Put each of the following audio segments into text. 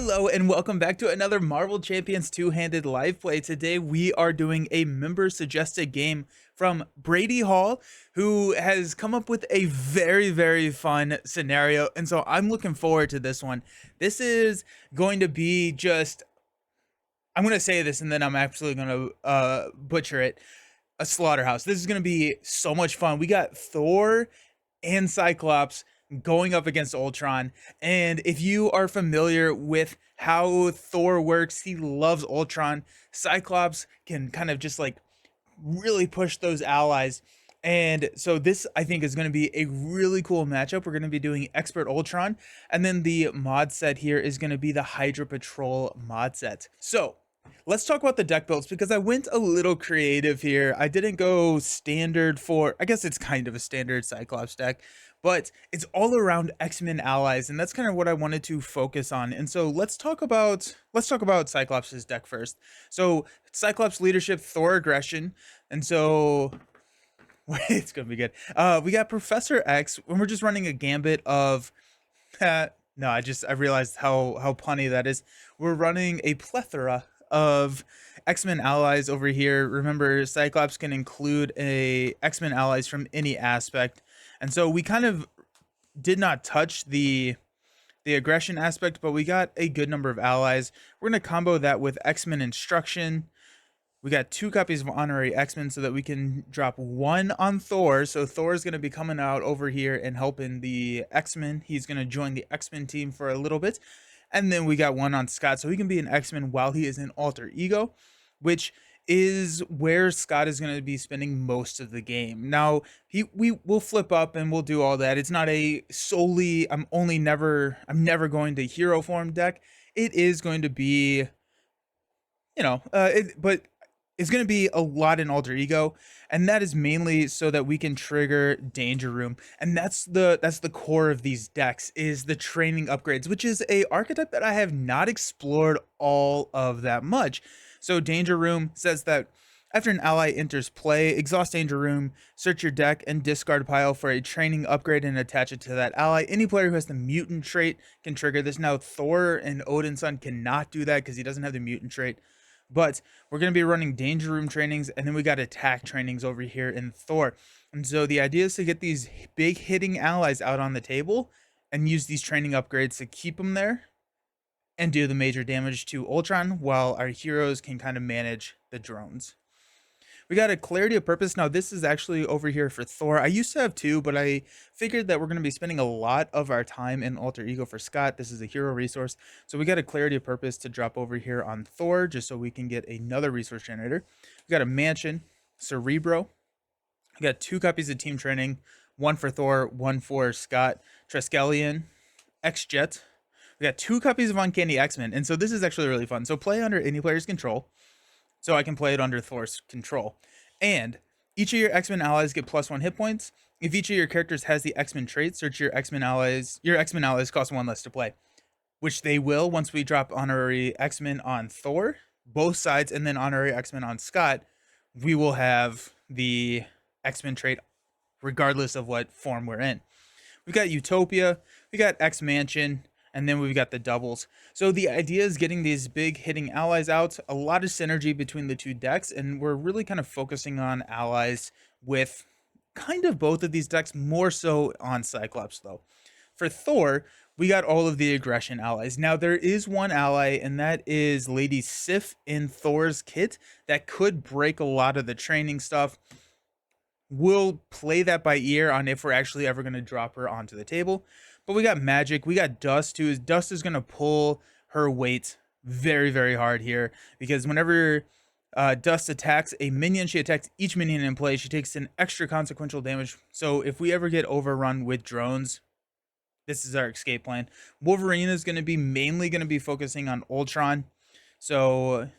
Hello and welcome back to another Marvel Champions two-handed live play. Today we are doing a member suggested game from Brady Hall, who has come up with a very fun scenario, and so I'm looking forward to this one. This is going to be just, I'm going to say this and then I'm absolutely going to butcher it. A slaughterhouse. This is going to be so much fun. We got Thor and Cyclops going up against Ultron. And if you are familiar with how Thor works, he loves Ultron. Cyclops can kind of just like really push those allies. And so this, I think, is going to be a really cool matchup. We're going to be doing Expert Ultron. And then the mod set here is going to be the Hydra Patrol mod set. So let's talk about the deck builds, because I went a little creative here. I didn't go standard for, I guess it's kind of a standard Cyclops deck, but it's all around X-Men allies, and that's kind of what I wanted to focus on. And so let's talk about Cyclops' deck first. So Cyclops leadership, Thor aggression, and so it's gonna be good. We got Professor X, when we're just running a gambit of no, I realized how punny that is. We're running a plethora of X-Men allies over here. Remember, Cyclops can include a X-Men allies from any aspect. And so we kind of did not touch the aggression aspect, but we got a good number of allies. We're going to combo that with X-Men instruction. We got 2 copies of honorary X-Men so that we can drop 1 on Thor. So Thor is going to be coming out over here and helping the X-Men. He's going to join the X-Men team for a little bit. And then we got 1 on Scott, so he can be an X-Men while he is in alter ego, which is where Scott is going to be spending most of the game. Now, we will flip up and we'll do all that. It's not a solely I'm never going to hero form deck. It is going to be, but it's going to be a lot in alter ego, and that is mainly so that we can trigger danger room. And that's the core of these decks, is the training upgrades, which is a archetype that I have not explored all of that much. So danger room says that after an ally enters play, exhaust danger room, search your deck and discard a pile for a training upgrade and attach it to that ally. Any player who has the mutant trait can trigger this. Now Thor and Odin's son cannot do that because he doesn't have the mutant trait. But we're going to be running danger room trainings, and then we got attack trainings over here in Thor. And so the idea is to get these big hitting allies out on the table and use these training upgrades to keep them there and do the major damage to Ultron, while our heroes can kind of manage the drones. We got a clarity of purpose. Now this is actually over here for Thor. I used to have 2, but I figured that we're going to be spending a lot of our time in alter ego for Scott. This is a hero resource. So we got a clarity of purpose to drop over here on Thor, just so we can get another resource generator. We got a mansion, Cerebro. We got 2 copies of team training, 1 for Thor, 1 for Scott, Triskelion, X-Jet. We got 2 copies of Uncanny X-Men. And so this is actually really fun. So play under any player's control. So I can play it under Thor's control. And each of your X-Men allies get +1 hit points. If each of your characters has the X-Men trait, search your X-Men allies. Your X-Men allies cost 1 less to play, which they will once we drop honorary X-Men on Thor, both sides, and then honorary X-Men on Scott. We will have the X-Men trait regardless of what form we're in. We've got Utopia, we got X-Mansion, and then we've got the doubles. So the idea is getting these big hitting allies out, a lot of synergy between the 2 decks, and we're really kind of focusing on allies with kind of both of these decks, more so on Cyclops though. For Thor, we got all of the aggression allies. Now there is one ally, and that is Lady Sif in Thor's kit that could break a lot of the training stuff. We'll play that by ear on if we're actually ever going to drop her onto the table. But we got Magic, we got Dust too. Dust is going to pull her weight very hard here, because whenever Dust attacks a minion, she attacks each minion in play. She takes an extra consequential damage. So if we ever get overrun with drones, this is our escape plan. Wolverine is going to be mainly focusing on Ultron. So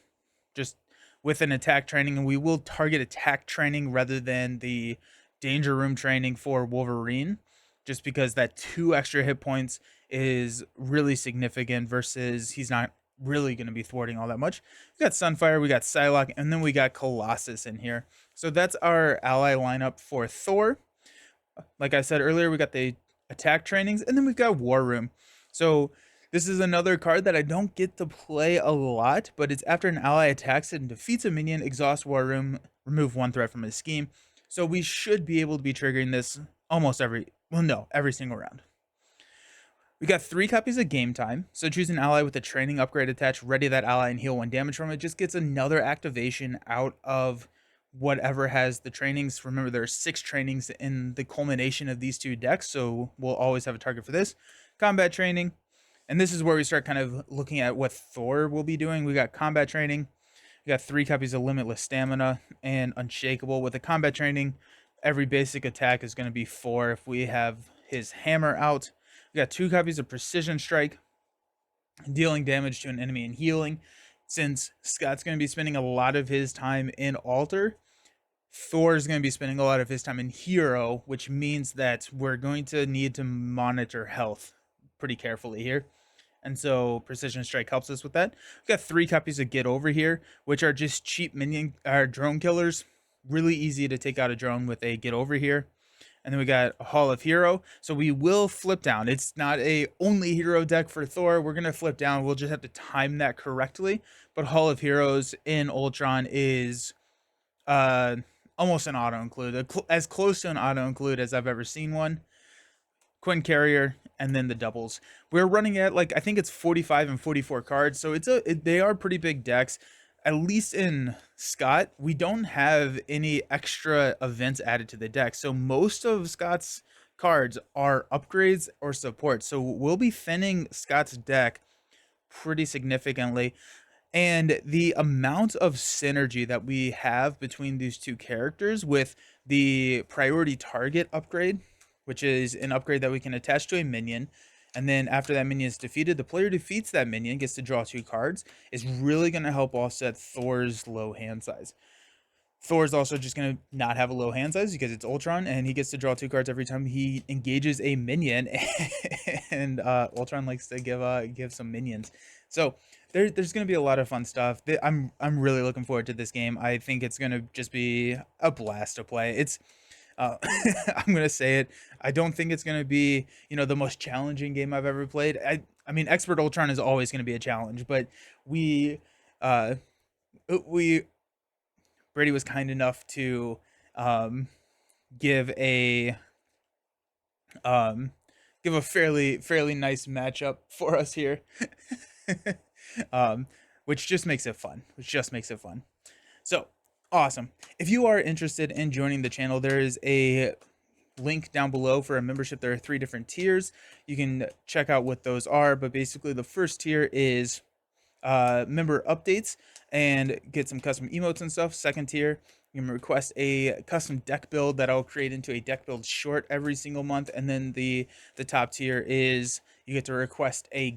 just with an attack training, and we will target attack training rather than the danger room training for Wolverine, just because that 2 extra hit points is really significant versus he's not really going to be thwarting all that much. We got Sunfire, we got Psylocke, and then we got Colossus in here. So that's our ally lineup for Thor. Like I said earlier, we got the attack trainings, and then we've got War Room. So This is another card that I don't get to play a lot, but it's after an ally attacks it and defeats a minion, exhaust War Room, remove one threat from his scheme. So we should be able to be triggering this almost every single round. We got 3 copies of Game Time, so choose an ally with a training upgrade attached, ready that ally and heal 1 damage from it. Just gets another activation out of whatever has the trainings. Remember, there are 6 trainings in the culmination of these 2 decks, so we'll always have a target for this. Combat training, and this is where we start kind of looking at what Thor will be doing. We got combat training, we got 3 copies of Limitless Stamina and Unshakable. With the combat training, every basic attack is going to be 4 if we have his hammer out. We got 2 copies of Precision Strike, dealing damage to an enemy and healing. Since Scott's going to be spending a lot of his time in Altar, Thor's going to be spending a lot of his time in Hero, which means that we're going to need to monitor health pretty carefully here. And so Precision Strike helps us with that. We've got 3 copies of Get Over here, which are just cheap minion drone killers. Really easy to take out a drone with a Get Over here. And then we got a Hall of Hero. So we will flip down. It's not a only hero deck for Thor. We're going to flip down. We'll just have to time that correctly. But Hall of Heroes in Ultron is almost an auto include, as close to an auto include as I've ever seen one. Quinn Carrier, and then the doubles. We're running at like, I think it's 45 and 44 cards. So they are pretty big decks. At least in Scott, we don't have any extra events added to the deck. So most of Scott's cards are upgrades or support. So we'll be thinning Scott's deck pretty significantly. And the amount of synergy that we have between these 2 characters with the priority target upgrade, which is an upgrade that we can attach to a minion, and then after that minion is defeated, the player defeats that minion, gets to draw 2 cards, is really going to help offset Thor's low hand size. Thor's also just going to not have a low hand size because it's Ultron, and he gets to draw 2 cards every time he engages a minion, and Ultron likes to give some minions. So there's going to be a lot of fun stuff. I'm really looking forward to this game. I think it's going to just be a blast to play. It's I'm gonna say it. I don't think it's gonna be, the most challenging game I've ever played. I mean, Expert Ultron is always gonna be a challenge, but we Brady was kind enough to give a give a fairly nice matchup for us here, which just makes it fun. So awesome. If you are interested in joining the channel, there is a link down below for a membership. There are 3 different tiers. You can check out what those are, but basically the first tier is member updates and get some custom emotes and stuff. Second tier, you can request a custom deck build that I'll create into a deck build short every single month. And then the top tier is you get to request a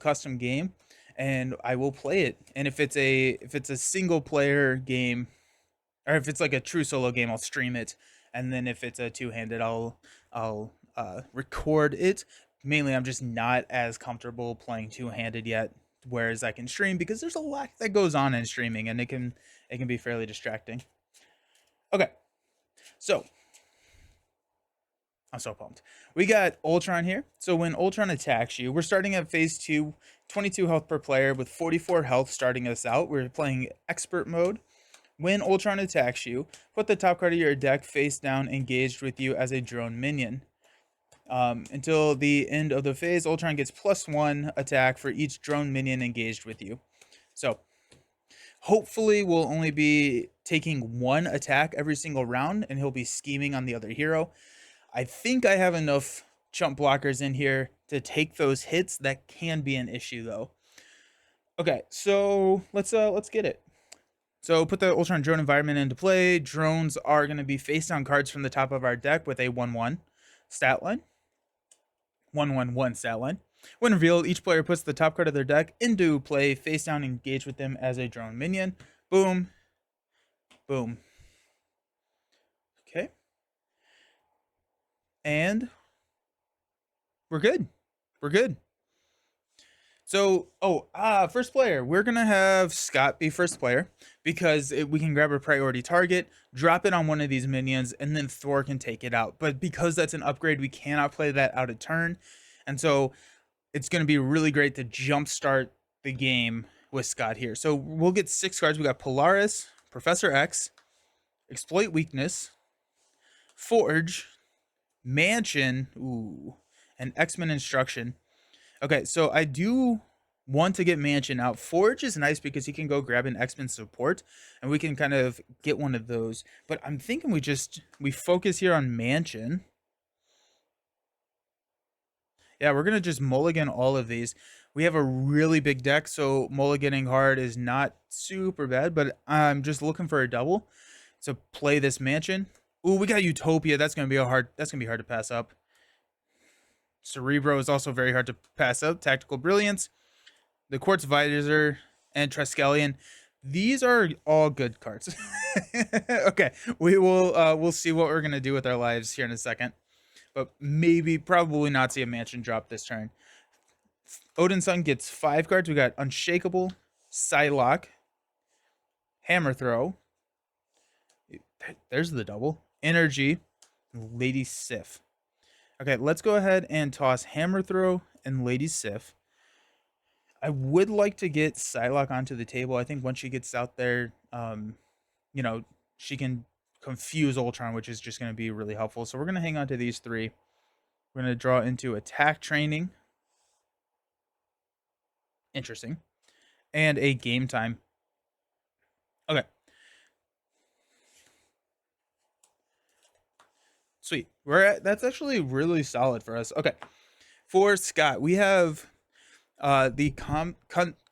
custom game, and I will play it. And if it's a single player game, or if it's like a true solo game, I'll stream it. And then if it's a 2-handed, I'll record it. Mainly, I'm just not as comfortable playing 2-handed yet, whereas I can stream because there's a lot that goes on in streaming, and it can be fairly distracting. Okay, so I'm so pumped. We got Ultron here. So when Ultron attacks you, we're starting at phase 2, 22 health per player with 44 health starting us out. We're playing expert mode. When Ultron attacks you, put the top card of your deck face down engaged with you as a drone minion. Until the end of the phase, Ultron gets +1 attack for each drone minion engaged with you. So hopefully we'll only be taking 1 attack every single round, and he'll be scheming on the other hero. I think I have enough chump blockers in here to take those hits. That can be an issue though. Okay, so let's get it. So put the Ultron drone environment into play. Drones are going to be face down cards from the top of our deck with a 1/1 stat line. 1/1 stat line. When revealed, each player puts the top card of their deck into play, face down, engage with them as a drone minion. Boom. Boom. Okay. And we're good. So, first player. We're going to have Scott be first player because we can grab a priority target, drop it on one of these minions, and then Thor can take it out. But because that's an upgrade, we cannot play that out of turn. And so it's going to be really great to jumpstart the game with Scott here. So we'll get 6 cards. We got Polaris, Professor X, Exploit Weakness, Forge, Mansion, ooh, and X-Men Instruction. Okay, so I do want to get Mansion out. Forge is nice because he can go grab an X-Men support, and we can kind of get one of those. But I'm thinking we focus here on Mansion. Yeah, we're gonna just mulligan all of these. We have a really big deck, so mulliganing hard is not super bad, but I'm just looking for a double to play this Mansion. Ooh, we got Utopia. That's gonna be hard to pass up. Cerebro is also very hard to pass up. Tactical Brilliance, the Quartz Visor, and Triskelion. These are all good cards. Okay, we'll see what we're gonna do with our lives here in a second, but probably not see a Mansion drop this turn. Odin's Son gets 5 cards. We got Unshakable, Psylocke, Hammer Throw. There's the double. Energy, Lady Sif. Okay, let's go ahead and toss Hammer Throw and Lady Sif. I would like to get Psylocke onto the table. I think once she gets out there, you know, she can confuse Ultron, which is just going to be really helpful. So we're going to hang on to these 3. We're going to draw into Attack Training. Interesting. And a Game Time. Okay. Sweet. That's actually really solid for us. Okay. For Scott, we have the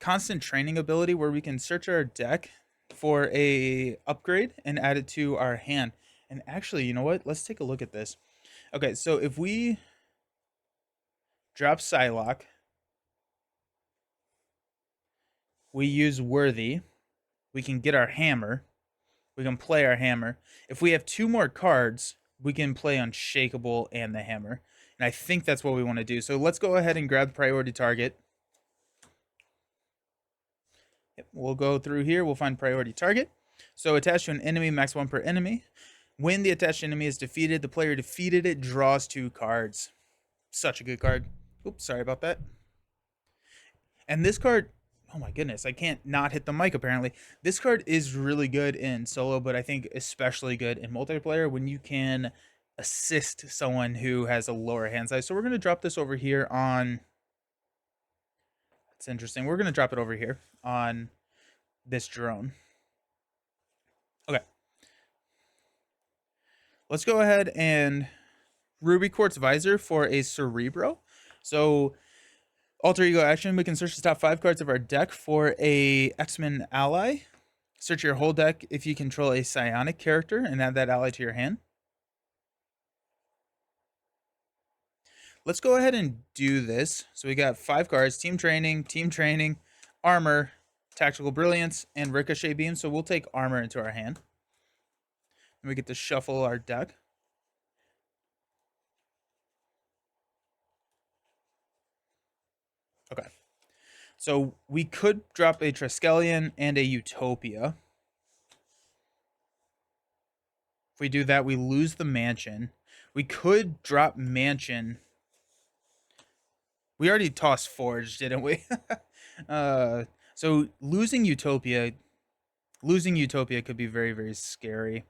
constant training ability where we can search our deck for a upgrade and add it to our hand. And actually, you know what? Let's take a look at this. Okay, so if we drop Psylocke, we use Worthy, we can get our hammer, we can play our hammer. If we have 2 more cards, we can play Unshakable and the hammer. And I think that's what we want to do. So let's go ahead and grab priority target. Yep, we'll go through here. We'll find priority target. So attached to an enemy, max 1 per enemy. When the attached enemy is defeated, the player defeated it draws 2 cards. Such a good card. Oops, sorry about that. And this card, oh my goodness, I can't not hit the mic apparently. This card is really good in solo, but I think especially good in multiplayer when you can assist someone who has a lower hand size. So we're going to drop this over here on, it's interesting. We're going to drop it over here on this drone. Okay. Let's go ahead and Ruby Quartz Visor for a Cerebro. So alter ego action, we can search the top 5 cards of our deck for a X-Men ally. Search your whole deck if you control a psionic character and add that ally to your hand. Let's go ahead and do this. So we got 5 cards: Team Training, Armor, Tactical Brilliance, and Ricochet Beam. So we'll take Armor into our hand. And we get to shuffle our deck. Okay. So we could drop a Triskelion and a Utopia. If we do that, we lose the Mansion. We could drop Mansion. We already tossed Forge, didn't we? So losing Utopia could be very, very scary.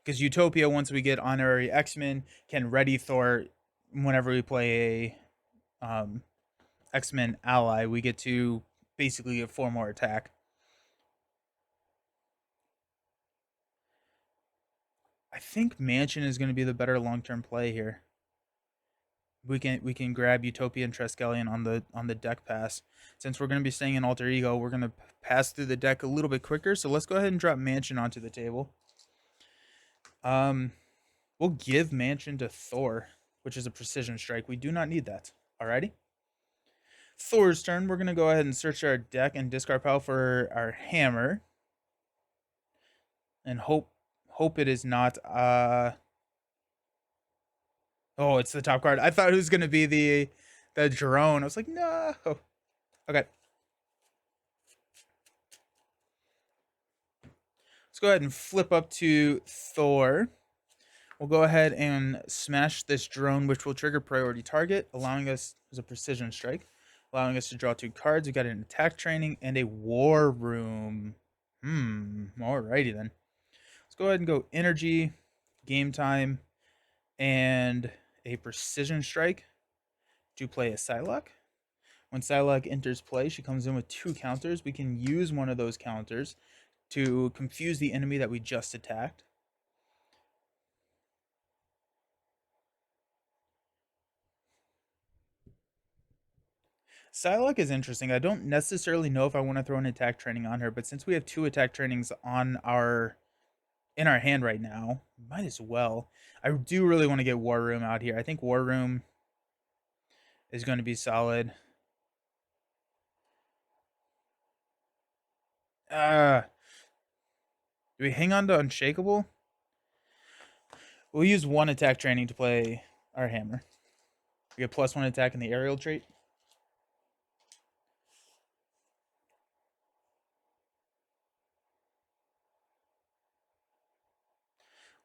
Because Utopia, once we get honorary X-Men, can ready Thor whenever we play a X-Men ally. We get to basically get 4 more attack. I think Mansion is going to be the better long-term play here. We can grab Utopia and Triskelion on the deck pass. Since we're going to be staying in Alter Ego, we're going to pass through the deck a little bit quicker. So let's go ahead and drop Mansion onto the table. We'll give Mansion to Thor, which is a precision strike. We do not need that. Alrighty. Thor's turn. We're going to go ahead and search our deck and discard pile for our hammer. And hope it is not oh, it's the top card. I thought it was gonna be the drone. I was like, no. Okay. Let's go ahead and flip up to Thor. We'll go ahead and smash this drone, which will trigger priority target, allowing us as a precision strike, allowing us to draw 2 cards. We got an attack training and a war room. Alrighty then. Let's go ahead and go energy, game time, and a precision strike to play a Psylocke. When Psylocke enters play, she comes in with 2 counters. We can use one of those counters to confuse the enemy that we just attacked. Psylocke is interesting. I don't necessarily know if I want to throw an attack training on her, but since we have 2 attack trainings on our in our hand right now, might as well. I do really want to get War Room out here. I think War Room is going to be solid. Do we hang on to Unshakable? We'll use 1 attack training to play our hammer. We get +1 attack in the aerial trait.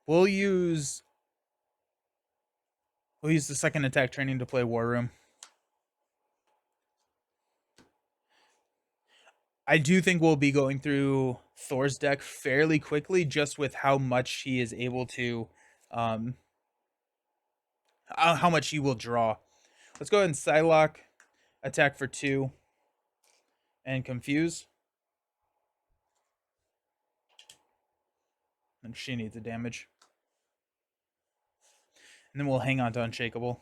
We'll use the 2nd attack training to play War Room. I do think we'll be going through Thor's deck fairly quickly, just with how much he is able to, how much he will draw. Let's go ahead and Psylocke, attack for 2, and confuse. And she needs the damage. And then we'll hang on to Unshakable.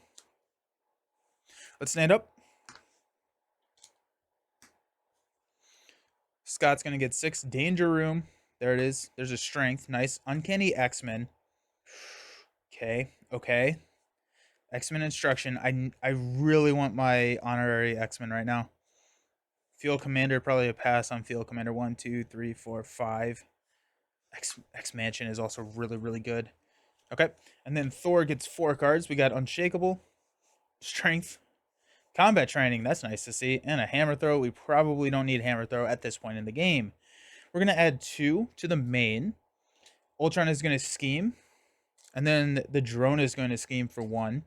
Let's stand up. Scott's going to get 6. Danger Room. There it is. There's a strength. Nice. Uncanny X-Men. Okay. X-Men instruction. I really want my honorary X-Men right now. Field Commander, probably a pass on Field Commander. 1, 2, 3, 4, 5. X-Mansion is also really, really good. Okay. And then Thor gets 4 cards. We got Unshakable. Strength. Combat training, that's nice to see. And a hammer throw. We probably don't need hammer throw at this point in the game. We're going to add 2 to the main. Ultron is going to scheme. And then the drone is going to scheme for 1.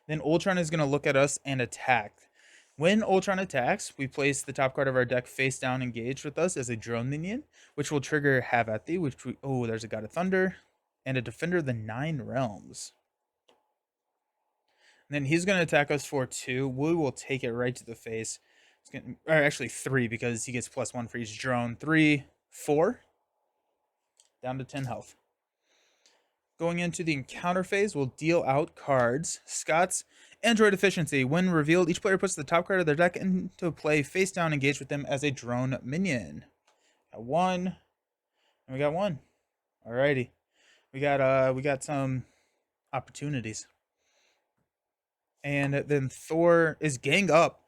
Then Ultron is going to look at us and attack. When Ultron attacks, we place the top card of our deck face down engaged with us as a drone minion, which will trigger Have at Thee, which we, there's a God of Thunder, and a Defender of the 9 Realms. And then he's going to attack us for 2. We will take it right to the face. Or actually 3, because he gets +1 for each drone. 3, 4. Down to 10 health. Going into the encounter phase, we'll deal out cards. Scott's Android Efficiency. When revealed, each player puts the top card of their deck into play face down, engaged with them as a drone minion. Got 1. And we got 1. Alrighty. We got some opportunities. And then Thor is gang up.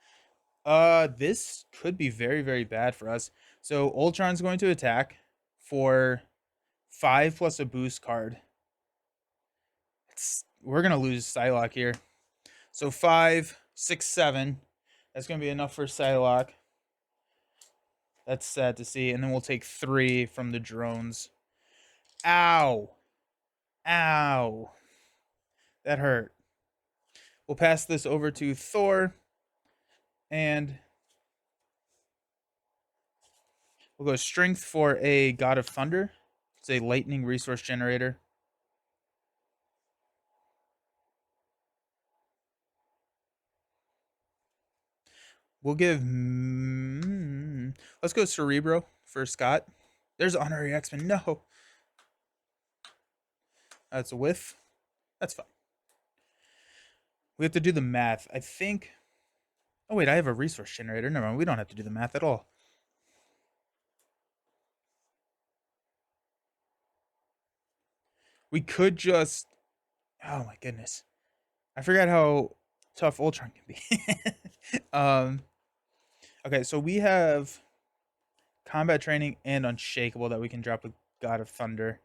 This could be very, very bad for us. So Ultron's going to attack for 5 plus a boost card. We're gonna lose Psylocke here. So 5, 6, 7. That's gonna be enough for Psylocke. That's sad to see. And then we'll take 3 from the drones. Ow. That hurt. We'll pass this over to Thor. And we'll go strength for a God of Thunder. It's a lightning resource generator. We'll give... let's go Cerebro for Scott. There's honorary X-Men. No. That's a whiff. That's fine. We have to do the math. I think... oh, wait, I have a resource generator. Never mind. We don't have to do the math at all. We could just... oh, my goodness. I forgot how tough Ultron can be. Okay, so we have combat training and Unshakable that we can drop with God of Thunder.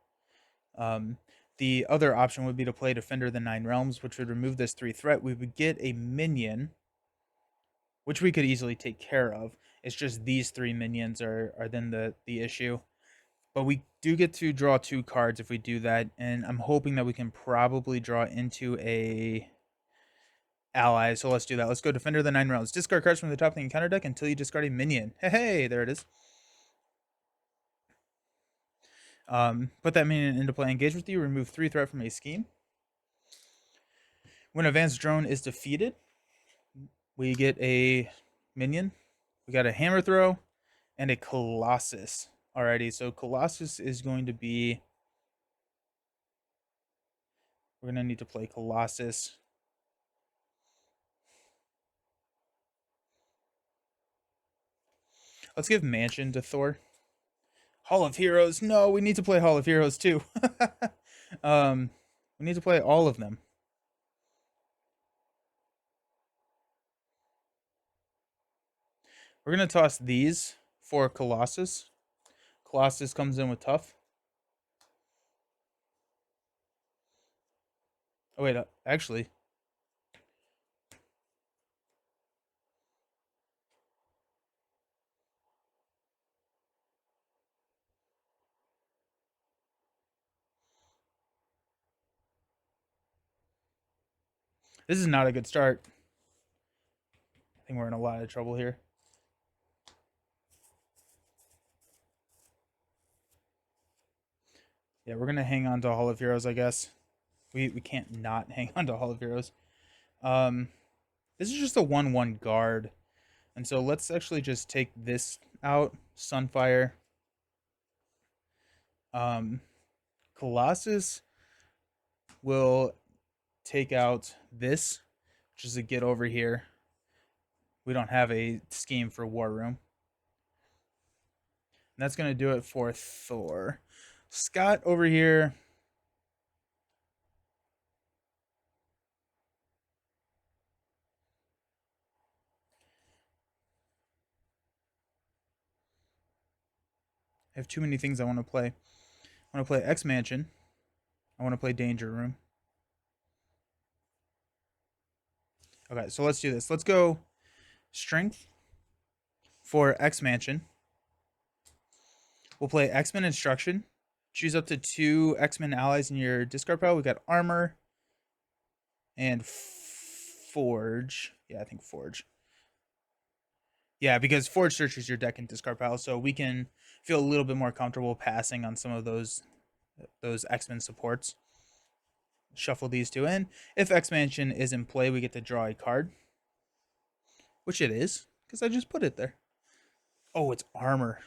The other option would be to play Defender of the 9 Realms, which would remove this 3 threat. We would get a minion, which we could easily take care of. It's just these 3 minions are then the issue. But we do get to draw 2 cards if we do that, and I'm hoping that we can probably draw into a ally. So let's do that. Let's go Defender of the 9 Realms. Discard cards from the top of the encounter deck until you discard a minion. Hey, there it is. Put that minion into play. Engage with you. Remove 3 threat from a scheme. When advanced drone is defeated, we get a minion. We got a hammer throw and a Colossus. Alrighty, so Colossus is going to be. We're going to need to play Colossus. Let's give Mansion to Thor. Hall of Heroes. No, we need to play Hall of Heroes too. We need to play all of them. We're going to toss these for Colossus. Colossus comes in with tough. Oh, wait, actually. This is not a good start. I think we're in a lot of trouble here. Yeah, we're going to hang on to Hall of Heroes, I guess. We can't not hang on to Hall of Heroes. This is just a 1/1 guard. And so let's actually just take this out. Sunfire. Colossus will take out this, which is a get over here. We don't have a scheme for War Room. And that's going to do it for Thor. Scott over here. I have too many things I want to play. I want to play X Mansion. I want to play Danger Room. Okay, so let's do this. Let's go Strength for X Mansion. We'll play X-Men Instruction. Choose up to 2 X-Men allies in your discard pile. We got Armor and Forge. Yeah, I think Forge. Yeah, because Forge searches your deck and discard pile, so we can feel a little bit more comfortable passing on some of those X-Men supports. Shuffle these 2 in. If X-Mansion is in play, we get to draw a card. Which it is, because I just put it there. Oh, it's Armor.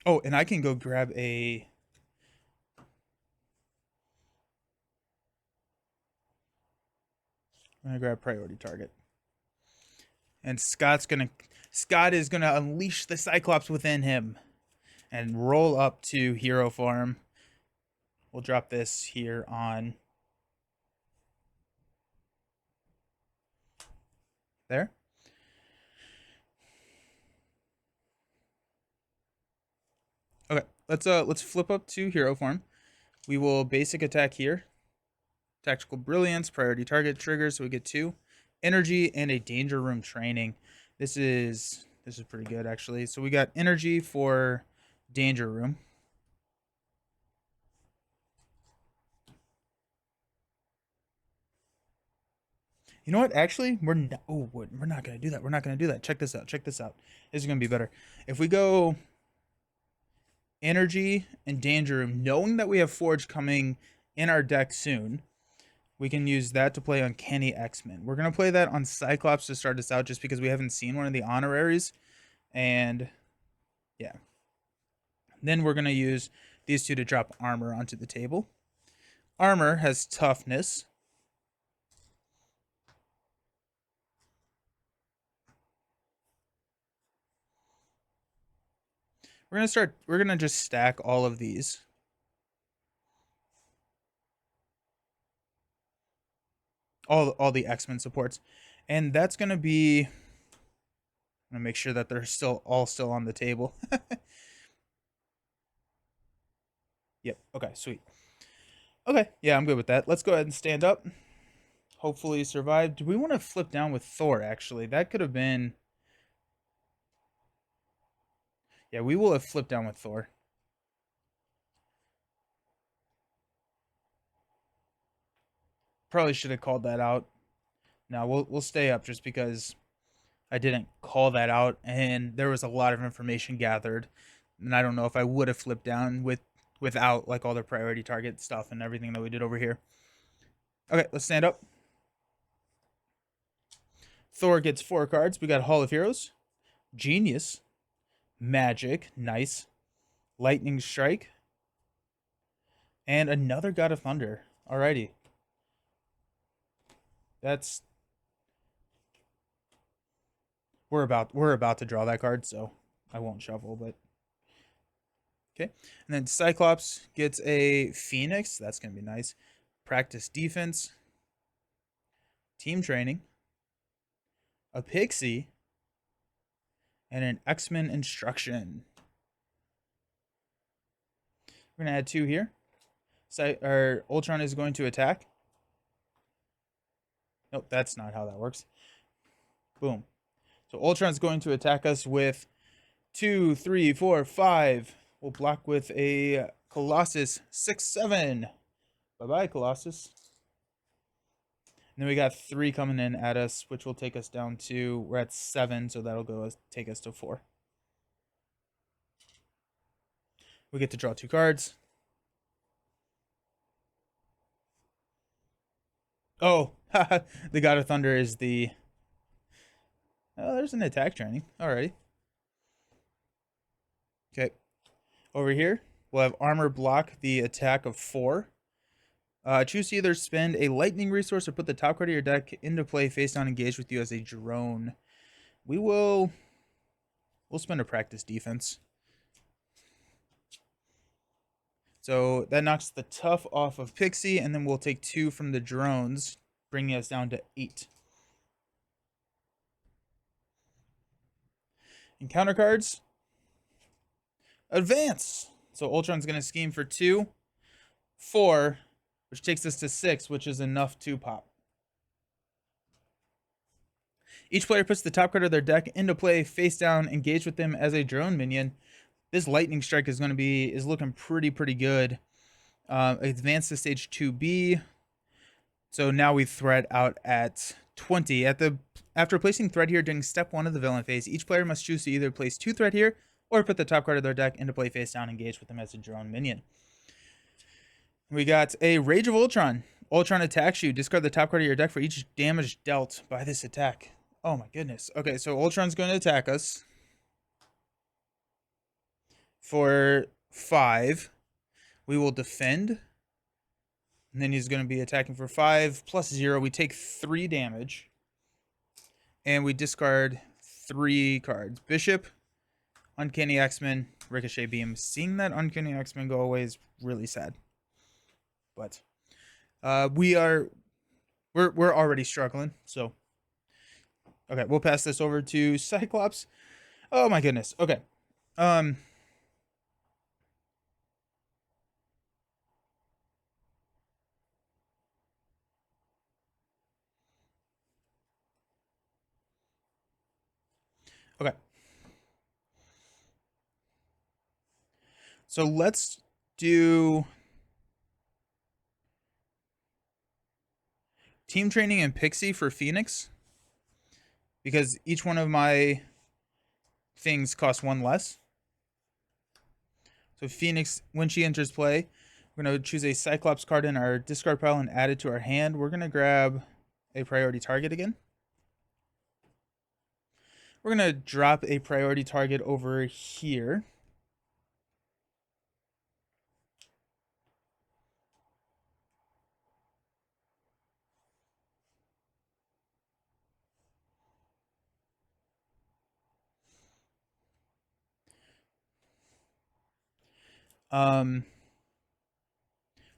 Oh, and I can go grab a. I'm gonna grab priority target. And Scott is gonna unleash the Cyclops within him and roll up to hero form. We'll drop this here on there. Okay, let's flip up to hero form. We will basic attack here. Tactical Brilliance, priority target triggers, so we get 2. Energy and a Danger Room training. This is pretty good actually. So we got energy for Danger Room. You know what? Actually, we're not gonna do that. We're not gonna do that. Check this out. Check this out. This is gonna be better. If we go energy and Danger Room, knowing that we have Forge coming in our deck soon, we can use that to play Uncanny X-Men. We're gonna play that on Cyclops to start us out, just because we haven't seen one of the honoraries, and yeah. Then we're gonna use these 2 to drop Armor onto the table. Armor has toughness. We're gonna just stack all of these. All the X-Men supports. And that's gonna be I'm gonna make sure that they're all still on the table. Yep. Okay, sweet. Okay, yeah, I'm good with that. Let's go ahead and stand up. Hopefully survive. Do we want to flip down with Thor, actually? That could have been... Yeah, we will have flipped down with Thor. Probably should have called that out. No, we'll stay up just because I didn't call that out, and there was a lot of information gathered, and I don't know if I would have flipped down without like all the priority target stuff and everything that we did over here. Okay, let's stand up. Thor gets 4 cards. We got Hall of Heroes, Genius, Magic, nice, Lightning Strike, and another God of Thunder. Alrighty, that's we're about to draw that card, so I won't shuffle, but okay. And then Cyclops gets a Phoenix. That's gonna be nice. Practice defense, team training, a Pixie, and an X-Men instruction. We're gonna add 2 here. Our Ultron is going to attack. Nope, that's not how that works. Boom. So Ultron's going to attack us with 2, 3, 4, 5. We'll block with a Colossus 6, 7. Bye-bye, Colossus. And then we got 3 coming in at us, which will take us down to, we're at 7, so that'll take us to 4. We get to draw 2 cards. Oh, the God of Thunder is the... Oh, there's an attack training. Alrighty. Okay. Over here, we'll have armor block the attack of 4. Choose to either spend a lightning resource or put the top card of your deck into play face down engaged with you as a drone. We'll spend a practice defense. So that knocks the tough off of Pixie, and then we'll take 2 from the drones, bringing us down to 8. Encounter cards. Advance. So Ultron's going to scheme for 2, 4, which takes us to 6, which is enough to pop. Each player puts the top card of their deck into play, face down, engage with them as a drone minion. This Lightning Strike is looking pretty good. Advance to stage 2B. So now we threat out at 20. After placing threat here during step 1 of the villain phase, each player must choose to either place 2 threat here or put the top card of their deck into play face down, engage with them as a drone minion. We got a Rage of Ultron. Ultron attacks you. Discard the top card of your deck for each damage dealt by this attack. Oh my goodness. Okay, so Ultron's going to attack us for 5. We will defend. And then he's going to be attacking for 5 plus 0. We take 3 damage. And we discard 3 cards. Bishop, Uncanny X-Men, Ricochet Beam. Seeing that Uncanny X-Men go away is really sad. But we're already struggling, so okay, we'll pass this over to Cyclops. Oh my goodness. Okay. Okay. So let's do team training and Pixie for Phoenix, because each one of my things costs 1 less. So Phoenix, when she enters play, we're going to choose a Cyclops card in our discard pile and add it to our hand. We're going to grab a priority target again. We're going to drop a priority target over here.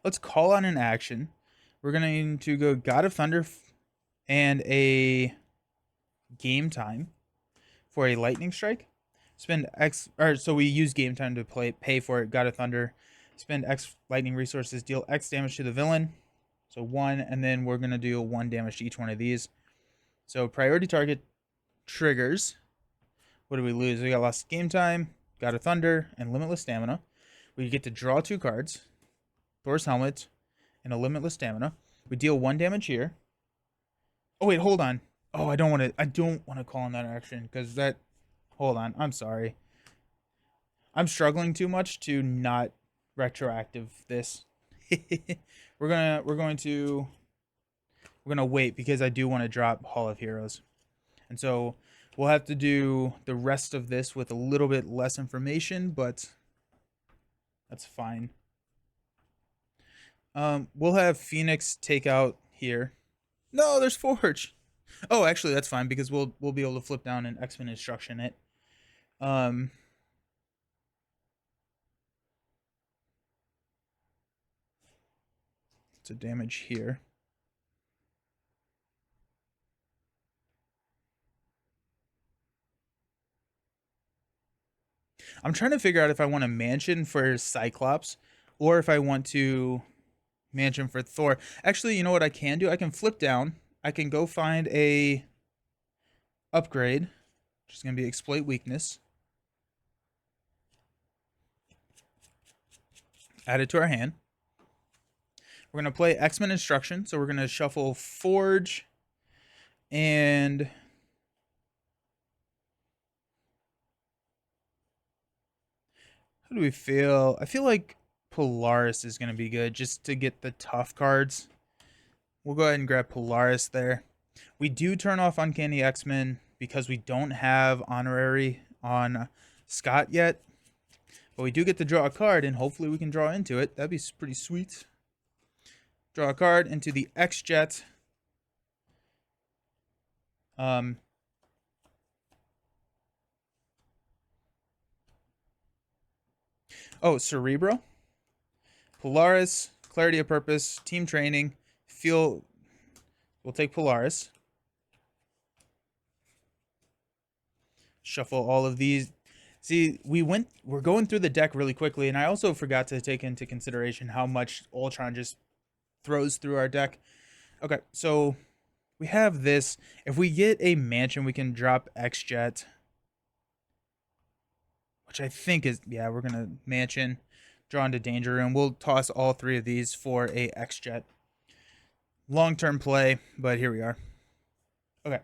Let's call on an action. We're going to go God of Thunder and a game time for a lightning strike. Spend X, or so we use game time to pay for it. God of Thunder. Spend X lightning resources, deal X damage to the villain. So 1, and then we're going to do 1 damage to each one of these. So priority target triggers. What do we lose? We got lost game time, God of Thunder, and limitless stamina. We get to draw 2 cards, Thor's helmet, and a limitless stamina. We deal 1 damage here. Oh wait, hold on. Oh, I don't want to call on that action because that. Hold on. I'm sorry. I'm struggling too much to not retroactive this. We're gonna wait because I do want to drop Hall of Heroes, and so we'll have to do the rest of this with a little bit less information, but that's fine. We'll have Phoenix take out here. No, there's Forge. Oh, actually, that's fine because we'll be able to flip down and X-Men instruction it. It's a damage here. I'm trying to figure out if I want a mansion for Cyclops or if I want to mansion for Thor. Actually, you know what I can do? I can flip down. I can go find a upgrade, which is going to be exploit weakness. Add it to our hand. We're going to play X-Men instruction. So we're going to shuffle Forge and how do we feel? I feel like Polaris is going to be good just to get the tough cards. We'll go ahead and grab Polaris there. We do turn off Uncanny X-Men because we don't have Honorary on Scott yet. But we do get to draw a card, and hopefully we can draw into it. That'd be pretty sweet. Draw a card into the X-Jet. Oh, Cerebro. Polaris, Clarity of Purpose, Team Training. We'll take Polaris. Shuffle all of these. See, we're going through the deck really quickly, and I also forgot to take into consideration how much Ultron just throws through our deck. Okay, so we have this. If we get a mansion, we can drop X-Jet, which I think is, yeah, we're going to mansion, draw into Danger Room. We'll toss all 3 of these for a X-Jet. Long-term play, but here we are. Okay.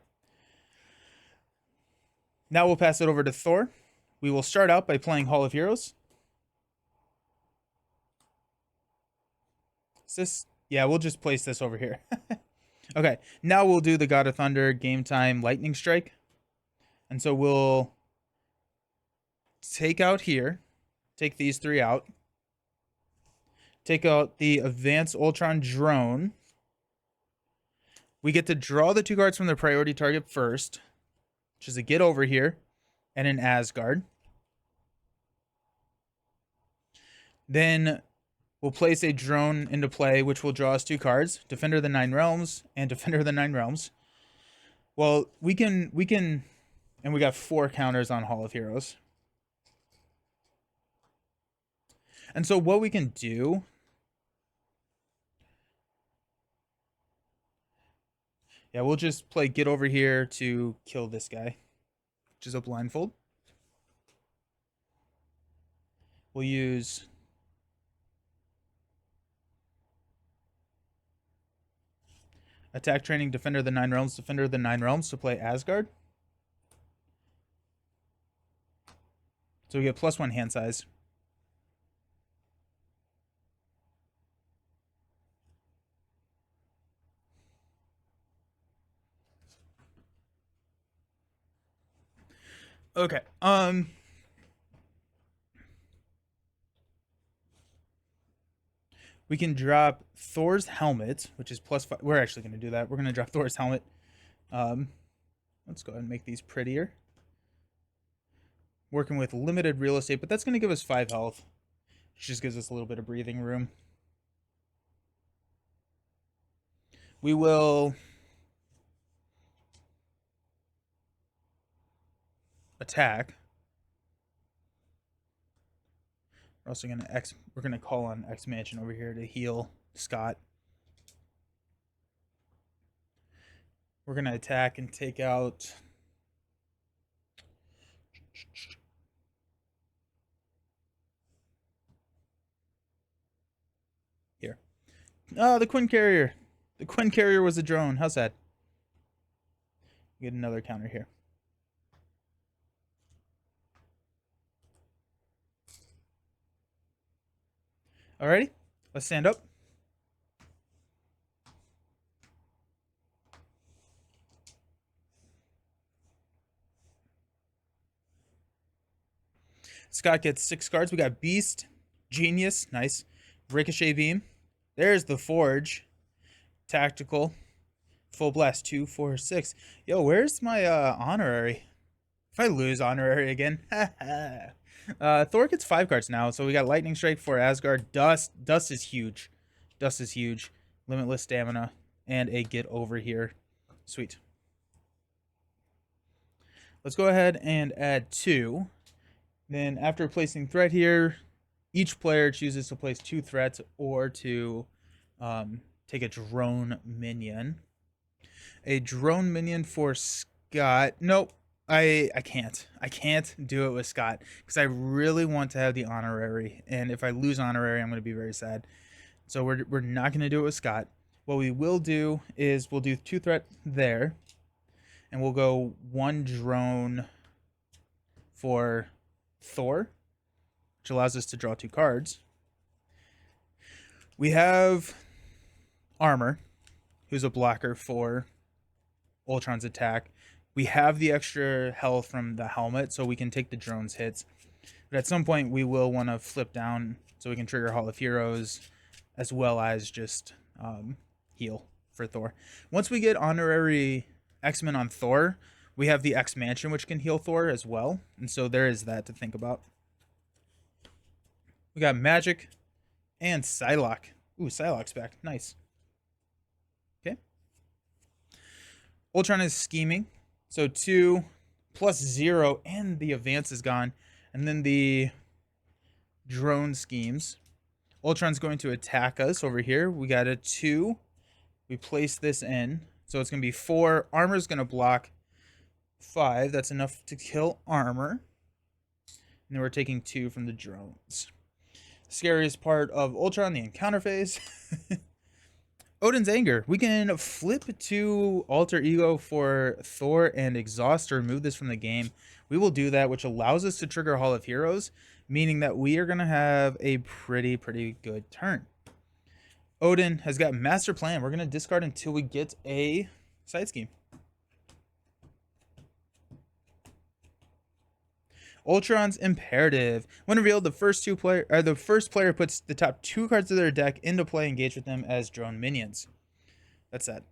Now we'll pass it over to Thor. We will start out by playing Hall of Heroes. Is this? Yeah, we'll just place this over here. Okay, now we'll do the God of Thunder game time lightning strike. And so we'll take out here, take these 3 out. Take out the Advanced Ultron drone. We get to draw the 2 cards from the priority target first, which is a Get Over Here and an Asgard. Then we'll place a drone into play, which will draw us 2 cards, Defender of the Nine Realms and Defender of the Nine Realms. Well, we can, and we got 4 counters on Hall of Heroes. And so what we can do, yeah, we'll just play Get Over Here to kill this guy, which is a blindfold. We'll use Attack Training, Defender of the Nine Realms, Defender of the Nine Realms to play Asgard. So we get +1 hand size. Okay. We can drop Thor's helmet, which is +5. We're actually going to do that. We're going to drop Thor's helmet. Let's go ahead and make these prettier. Working with limited real estate, but that's going to give us 5 health, which just gives us a little bit of breathing room. We will attack. We're also gonna we're gonna call on X Mansion over here to heal Scott. We're gonna attack and take out. Here. Oh, the Quinn Carrier. The Quinn Carrier was a drone. How's that? Get another counter here. Alrighty, let's stand up. Scott gets 6 cards. We got Beast, Genius, nice. Ricochet Beam. There's the Forge. Tactical. Full Blast, 2, 4, 6. Yo, where's my honorary? If I lose honorary again. Thor gets 5 cards now. So we got Lightning Strike for Asgard. Dust. Dust is huge. Dust is huge. Limitless Stamina. And a Get Over here. Sweet. Let's go ahead and add 2. Then after placing threat here, each player chooses to place 2 threats or to take a drone minion. A drone minion for Scott. Nope. I can't. I can't do it with Scott because I really want to have the honorary. And if I lose honorary, I'm going to be very sad. So we're not going to do it with Scott. What we will do is we'll do 2 threat there. And we'll go 1 drone for Thor, which allows us to draw 2 cards. We have Armor, who's a blocker for Ultron's attack. We have the extra health from the helmet, so we can take the drone's hits. But at some point, we will want to flip down so we can trigger Hall of Heroes, as well as just heal for Thor. Once we get honorary X-Men on Thor, we have the X Mansion, which can heal Thor as well. And so there is that to think about. We got Magic and Psylocke. Ooh, Psylocke's back. Nice. Okay. Ultron is scheming. So 2 plus 0, and the advance is gone. And then the drone schemes. Ultron's going to attack us over here. We got a 2. We place this in. So it's going to be 4. Armor's going to block 5. That's enough to kill Armor. And then we're taking 2 from the drones. Scariest part of Ultron, the encounter phase. Odin's Anger. We can flip to Alter Ego for Thor and exhaust to remove this from the game. We will do that, which allows us to trigger Hall of Heroes, meaning that we are going to have a pretty good turn. Odin has got Master Plan. We're going to discard until we get a side scheme. Ultron's Imperative. When revealed, the first player puts the top 2 cards of their deck into play, engage with them as drone minions. That's that.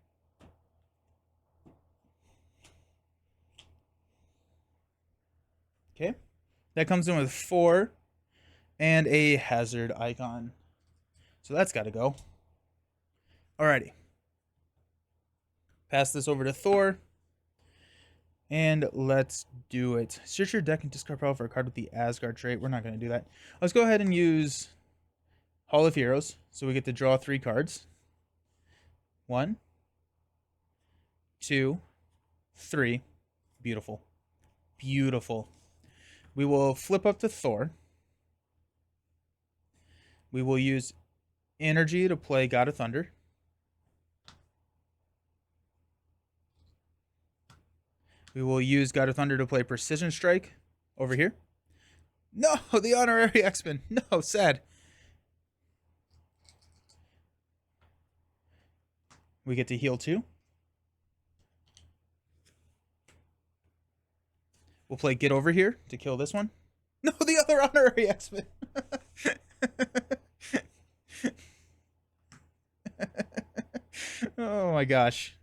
Okay. That comes in with 4 and a hazard icon. So that's got to go. Alrighty. Pass this over to Thor. And let's do it. Search your deck and discard power for a card with the Asgard trait. We're not going to do that. Let's go ahead and use Hall of Heroes. So we get to draw 3 cards. 1, 2, 3. Beautiful. Beautiful. We will flip up to Thor. We will use Energy to play God of Thunder. We will use God of Thunder to play Precision Strike over here. No, the honorary X-Men. No, sad. We get to heal 2. We'll play Get Over here to kill this one. No, the other honorary X-Men. Oh my gosh.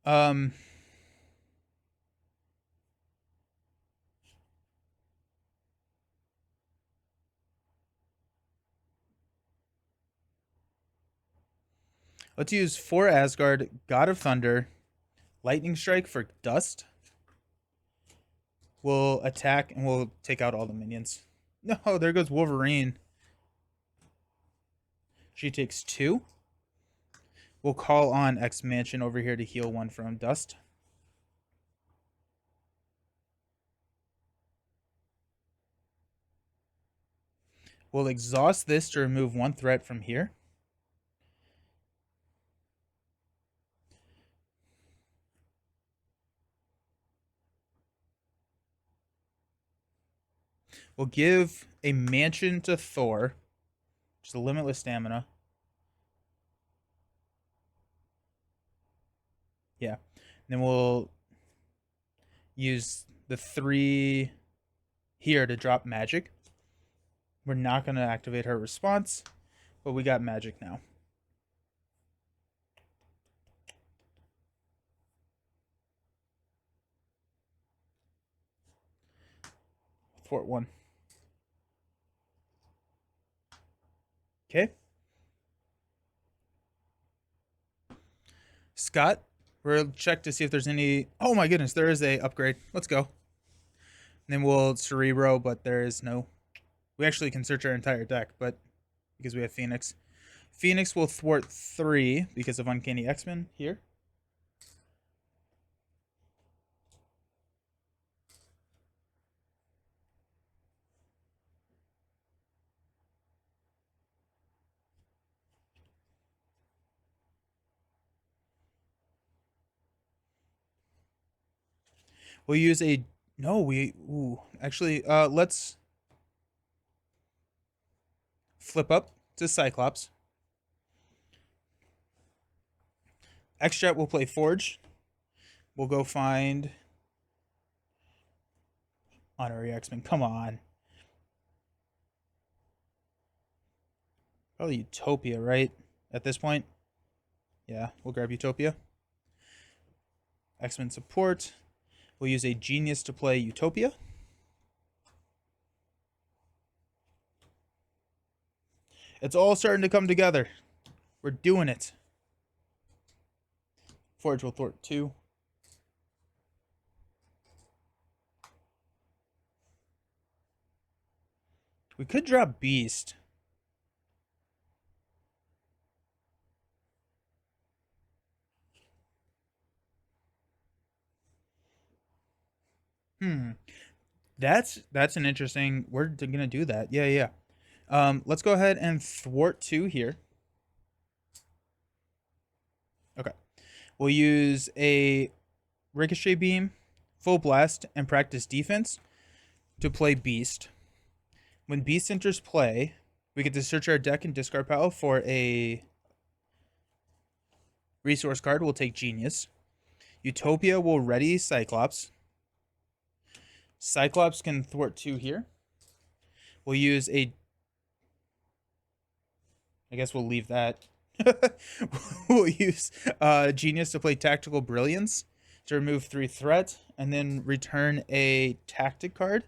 Um, Let's use 4 Asgard, God of Thunder, Lightning Strike for Dust. We'll attack and we'll take out all the minions. No, there goes Wolverine. She takes 2. We'll call on X Mansion over here to heal 1 from Dust. We'll exhaust this to remove 1 threat from here. We'll give a mansion to Thor. Just a limitless stamina. Yeah. And then we'll use the 3 here to drop magic. We're not going to activate her response, but we got magic now. Fort 1. Okay. Scott, we'll check to see if there's any... Oh my goodness, there is a upgrade. Let's go. And then we'll Cerebro, but there is no... We actually can search our entire deck, but because we have Phoenix. Phoenix will thwart 3 because of Uncanny X-Men here. We'll use a... No, we... Ooh, actually, let's flip up to Cyclops. X-Jet will play Forge. We'll go find... Honorary X-Men, come on. Probably Utopia, right? At this point? Yeah, we'll grab Utopia. X-Men support. We'll use a Genius to play Utopia. It's all starting to come together. We're doing it. Forge will thwart 2. We could drop Beast. That's an interesting... We're gonna do that. Yeah. Let's go ahead and thwart 2 here. Okay. We'll use a Ricochet Beam, Full Blast, and Practice Defense to play Beast. When Beast enters play, we get to search our deck and discard pile for a resource card. We'll take Genius. Utopia will ready Cyclops. Cyclops can thwart 2 here. We'll use a... I guess we'll leave that. We'll use Genius to play Tactical Brilliance to remove 3 threat, and then return a tactic card,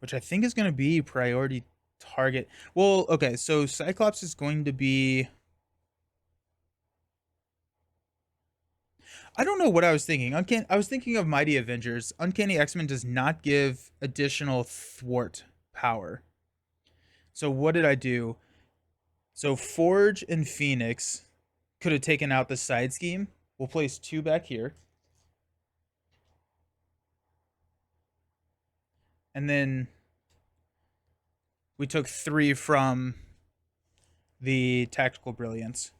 which I think is going to be priority target. Well, okay, so Cyclops is going to be... I don't know what I was thinking. I was thinking of Mighty Avengers. Uncanny X-Men does not give additional thwart power. So what did I do? So Forge and Phoenix could have taken out the side scheme. We'll place 2 back here. And then we took 3 from the Tactical Brilliance.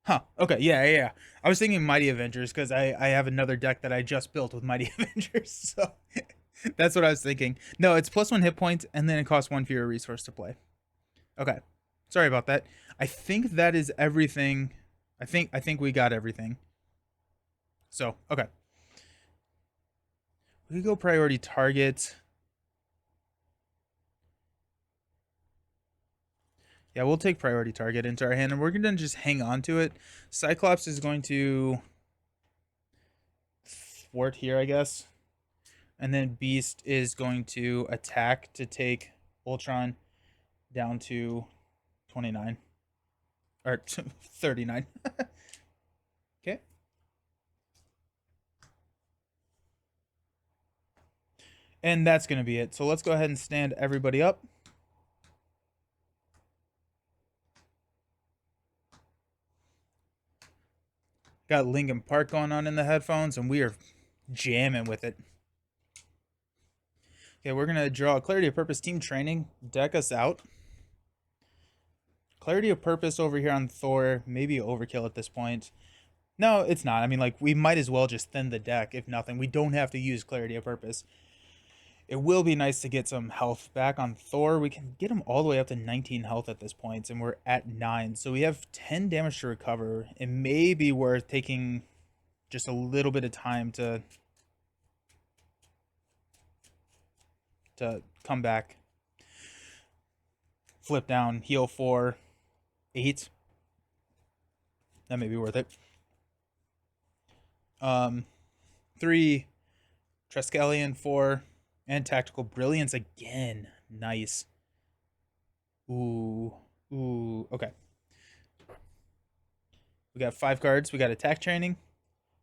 Huh. Okay. Yeah. I was thinking Mighty Avengers because I have another deck that I just built with Mighty Avengers. So that's what I was thinking. No, it's +1 hit points, and then it costs 1 fewer resource to play. Okay. Sorry about that. I think that is everything. I think we got everything. So, okay. We could go priority target. Yeah, we'll take priority target into our hand, and we're going to just hang on to it. Cyclops is going to thwart here, I guess. And then Beast is going to attack to take Ultron. down to 29 or 39. Okay. And that's going to be it. So let's go ahead and stand everybody up. Got Linkin Park going on in the headphones, and we are jamming with it. Okay, we're going to draw Clarity of Purpose Team Training, deck us out. Clarity of Purpose over here on Thor, maybe overkill at this point. No, it's not. I mean, like, we might as well just thin the deck, if nothing. We don't have to use Clarity of Purpose. It will be nice to get some health back on Thor. We can get him all the way up to 19 health at this point, and we're at 9. So we have 10 damage to recover. It may be worth taking just a little bit of time to come back. Flip down, heal 4, 8. That may be worth it. 3, Triskelion 4, and Tactical Brilliance again. Nice. Ooh. Okay. We got 5 cards. We got Attack Training,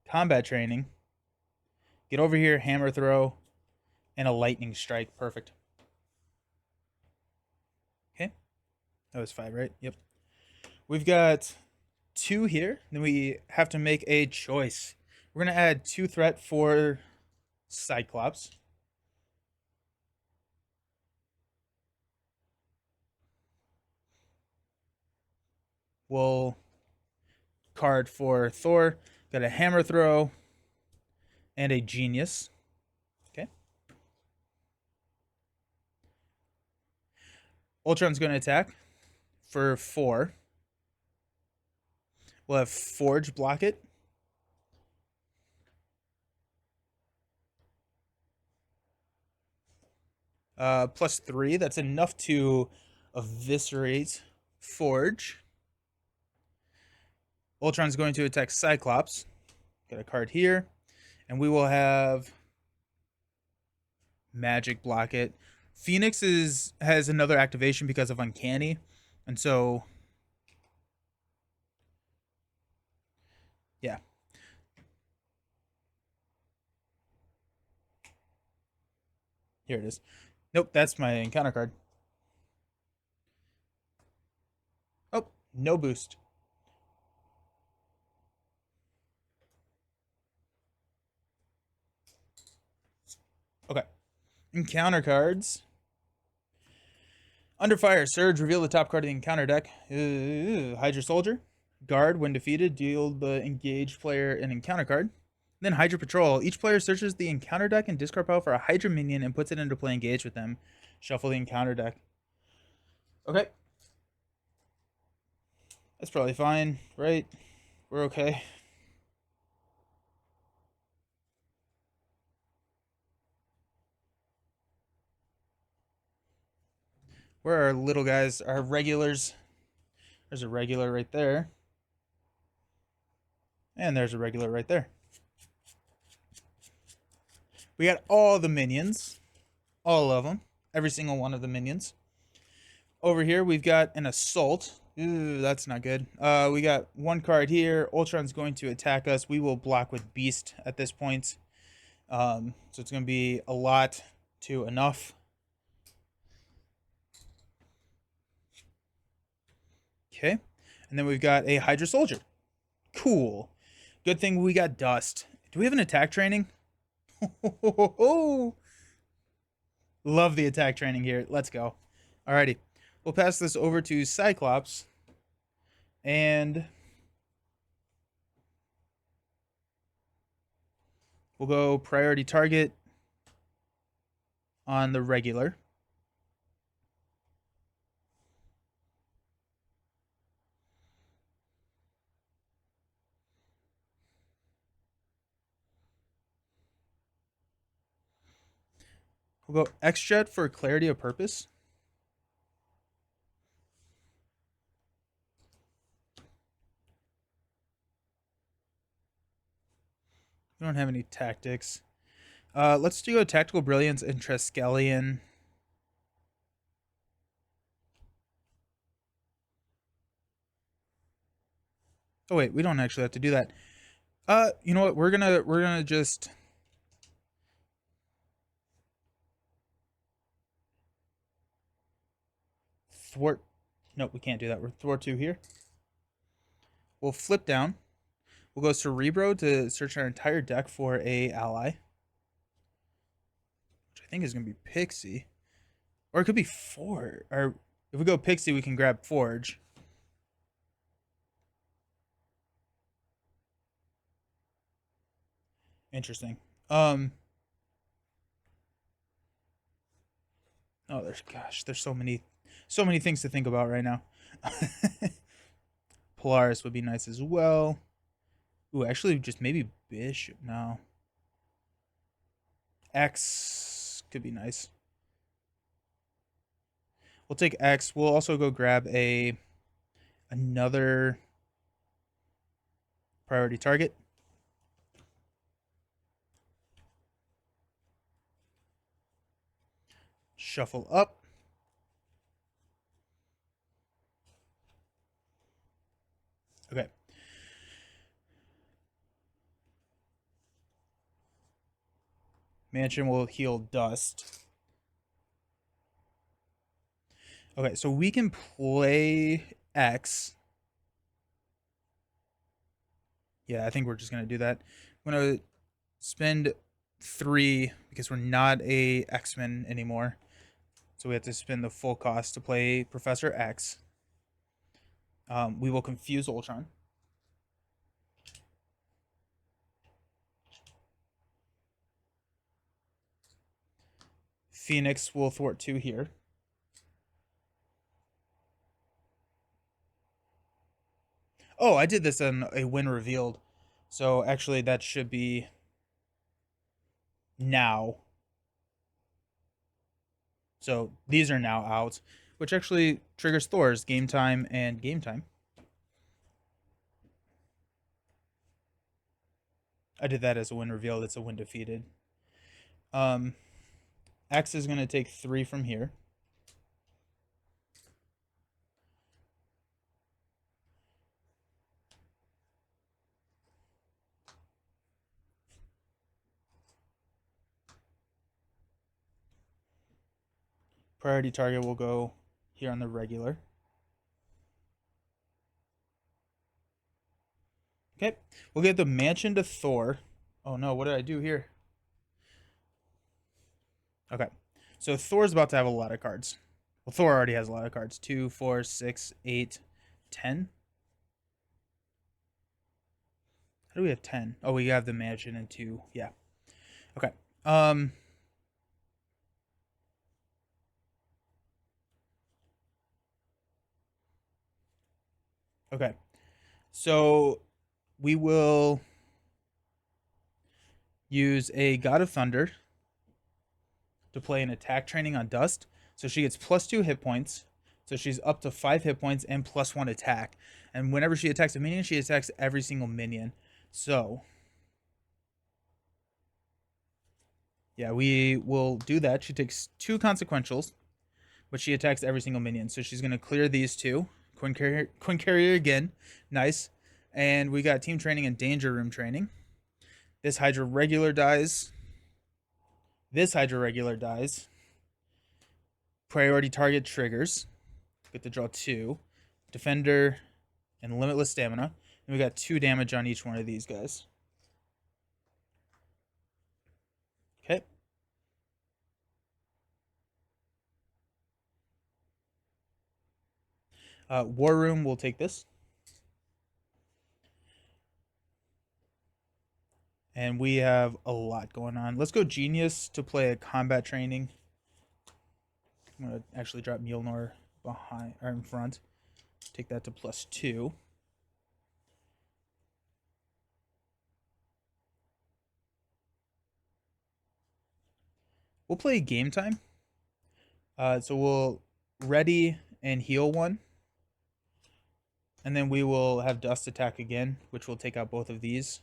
Combat Training, Get Over Here, Hammer Throw, and a Lightning Strike. Perfect. Okay. That was 5, right? Yep. We've got 2 here. Then we have to make a choice. We're going to add 2 threat for Cyclops. We'll card for Thor. Got a Hammer Throw and a Genius. Okay. Ultron's going to attack for 4. We'll have Forge block it. +3. That's enough to eviscerate Forge. Ultron's going to attack Cyclops. Got a card here. And we will have Magic block it. Phoenix has another activation because of Uncanny. And so, yeah. Here it is. Nope, that's my encounter card. Oh, no boost. Okay. Encounter cards. Under fire, Surge, reveal the top card of the encounter deck. Hydra Soldier. Guard, when defeated, deal the engaged player an encounter card. Then Hydra Patrol. Each player searches the encounter deck and discard pile for a Hydra minion and puts it into play engaged with them. Shuffle the encounter deck. Okay. That's probably fine, right? We're okay. Where are our little guys? Our regulars. There's a regular right there. And there's a regular right there. We got all the minions. All of them. Every single one of the minions. Over here, we've got an Assault. Ooh, that's not good. We got 1 card here. Ultron's going to attack us. We will block with Beast at this point. So it's going to be a lot to enough. Okay. And then we've got a Hydra Soldier. Cool. Good thing we got Dust. Do we have an attack training? Love the attack training here. Let's go. Alrighty. We'll pass this over to Cyclops. And we'll go priority target on the regular. We'll go X-Jet for clarity of purpose. We don't have any tactics. Let's do a Tactical Brilliance and Triskelion. Oh wait, we don't actually have to do that. You know what? We're gonna just thwart. No, we can't do that. We're thwart 2 here. We'll flip down. We'll go Cerebro to search our entire deck for a ally, which I think is gonna be Pixie, or it could be Forge. Or if we go Pixie, we can grab Forge. Interesting. Oh, there's so many things to think about right now. Polaris would be nice as well. Ooh, actually, just maybe Bishop now. X could be nice. We'll take X. We'll also go grab another priority target. Shuffle up. Okay. Mansion will heal dust. Okay, so we can play X. Yeah, I think we're just gonna do that. I'm gonna spend 3 because we're not a X-Men anymore. So we have to spend the full cost to play Professor X. We will confuse Ultron. Phoenix will thwart 2 here. Oh, I did this on a win revealed. So actually that should be now. So these are now out, which actually triggers Thor's game time and game time. I did that as a win revealed. It's a win defeated. X is going to take 3 from here. Priority target will go here on the regular. Okay, we'll get the mansion to Thor. Oh no, what did I do here? Okay, so Thor's about to have a lot of cards. Well, Thor already has a lot of cards. 2, 4, 6, 8, 10. How do we have 10? Oh, we have the mansion and 2. Yeah. Okay. Um. Okay. So we will use a God of Thunder to play an attack training on Dust. So she gets +2 hit points. So she's up to 5 hit points and +1 attack. And whenever she attacks a minion, she attacks every single minion. So yeah, we will do that. She takes 2 consequentials, but she attacks every single minion. So she's going to clear these 2. Quinn Carrier again. Nice. And we got team training and danger room training. This Hydra regular dies. This Hydra regular dies. Priority target triggers. Get to draw 2. Defender and limitless stamina. And we got 2 damage on each one of these guys. Okay. War Room will take this. And we have a lot going on. Let's go Genius to play a combat training. I'm going to actually drop Mjolnir behind or in front. Take that to +2. We'll play game time. So we'll ready and heal 1. And then we will have Dust attack again, which will take out both of these.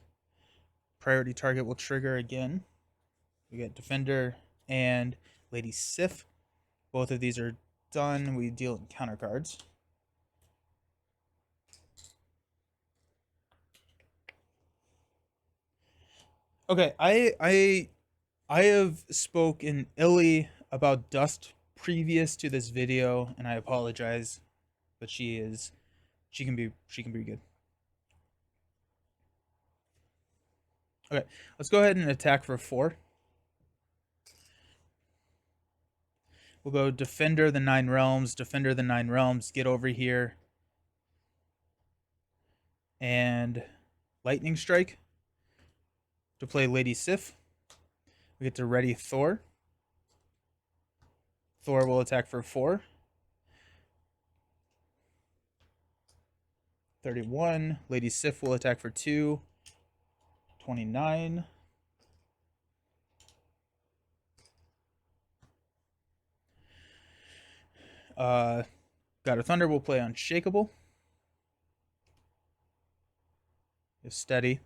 Priority target will trigger again. We get Defender and Lady Sif. Both of these are done. We deal encounter cards. Okay, I have spoken illy about Dust previous to this video, and I apologize, but she can be good. Okay, let's go ahead and attack for 4. We'll go Defender the Nine Realms, Defender the Nine Realms, get over here, and Lightning Strike to play Lady Sif. We get to ready Thor. Thor will attack for 4. 31. Lady Sif will attack for 2. 29. God of Thunder will play Unshakable. Is steady.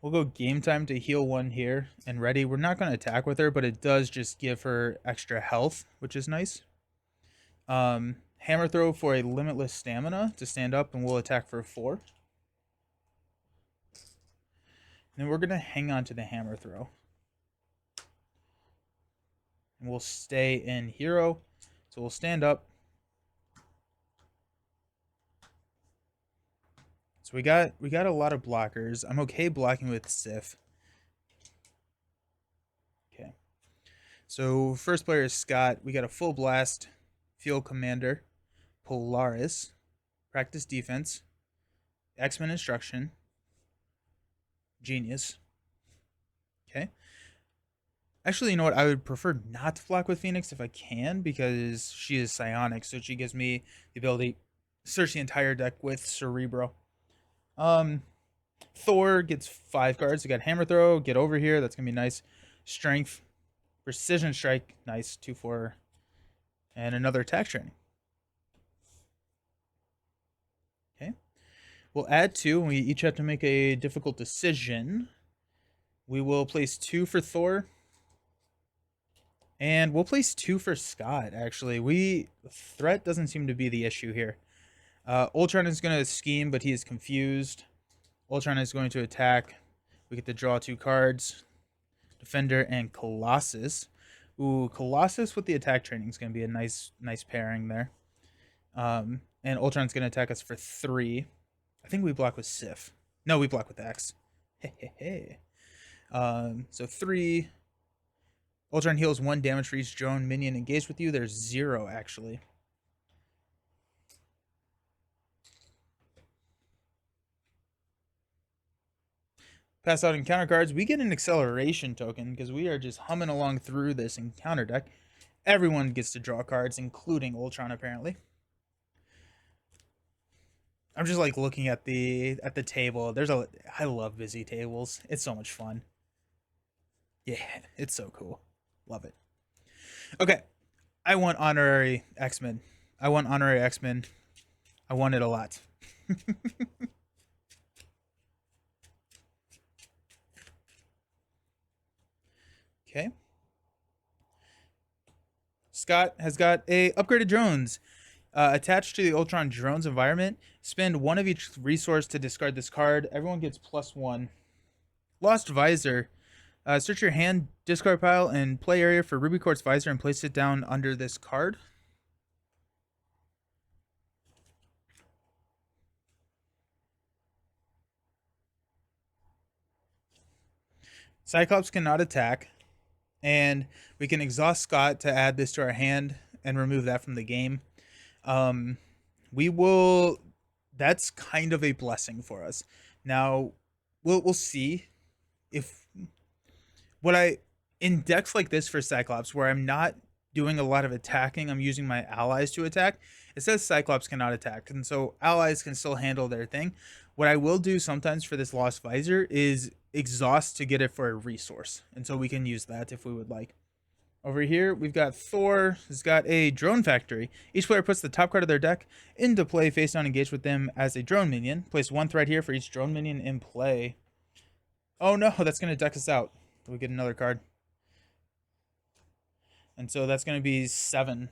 We'll go Game Time to heal 1 here and ready. We're not going to attack with her, but it does just give her extra health, which is nice. Hammer Throw for a limitless stamina to stand up, and we'll attack for 4. And then we're going to hang on to the Hammer Throw. And we'll stay in Hero. So we'll stand up. So we got a lot of blockers. I'm okay blocking with Sif. Okay. So first player is Scott. We got a Full Blast, Field Commander, Polaris, Practice Defense, X-Men Instruction, Genius. Okay. Actually, you know what? I would prefer not to block with Phoenix if I can, because she is psionic, so she gives me the ability to search the entire deck with Cerebro. Thor gets 5 cards. We got Hammer Throw, get over here, that's gonna be nice. Strength, Precision Strike, nice, 2/4, and another attack training. Okay. We'll add 2, and we each have to make a difficult decision. We will place 2 for Thor. And we'll place 2 for Scott, actually. Threat doesn't seem to be the issue here. Ultron is going to scheme, but he is confused. Ultron is going to attack. We get to draw 2 cards. Defender and Colossus. Ooh, Colossus with the attack training is going to be a nice pairing there. And Ultron's going to attack us for 3. I think we block with Sif. No, we block with X. So 3... Ultron heals 1 damage for each drone minion engaged with you. There's 0, actually. Pass out encounter cards. We get an acceleration token because we are just humming along through this encounter deck. Everyone gets to draw cards, including Ultron, apparently. I'm just like looking at the table. I love busy tables. It's so much fun. Yeah, it's so cool. Love it. Okay. I want honorary X-Men. I want it a lot. Okay. Scott has got a upgraded drones. Attached to the Ultron drones environment, spend 1 of each resource to discard this card. Everyone gets +1. Lost Visor. Search your hand discard pile and play area for Ruby Quartz Visor and place it down under this card. Cyclops cannot attack, and we can exhaust Scott to add this to our hand and remove that from the game. We will. That's kind of a blessing for us. Now, we'll see if in decks like this for Cyclops, where I'm not doing a lot of attacking, I'm using my allies to attack. It says Cyclops cannot attack, and so allies can still handle their thing. What I will do sometimes for this Lost Visor is exhaust to get it for a resource, and so we can use that if we would like. Over here, we've got Thor, who's got a drone factory. Each player puts the top card of their deck into play face down, engaged with them as a drone minion. Place 1 threat here for each drone minion in play. Oh no, that's going to deck us out. We get another card. And so that's going to be 7.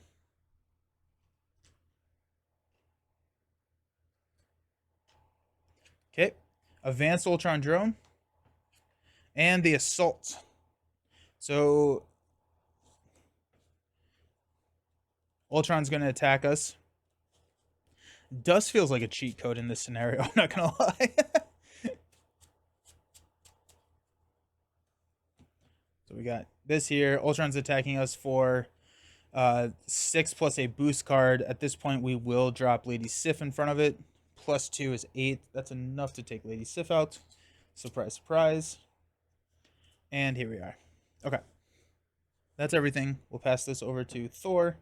Okay. Advanced Ultron drone. And the assault. So Ultron's going to attack us. Dust feels like a cheat code in this scenario, I'm not going to lie. So we got this here. Ultron's attacking us for 6 plus a boost card. At this point, we will drop Lady Sif in front of it. +2 is 8. That's enough to take Lady Sif out. Surprise, surprise. And here we are. Okay. That's everything. We'll pass this over to Thor.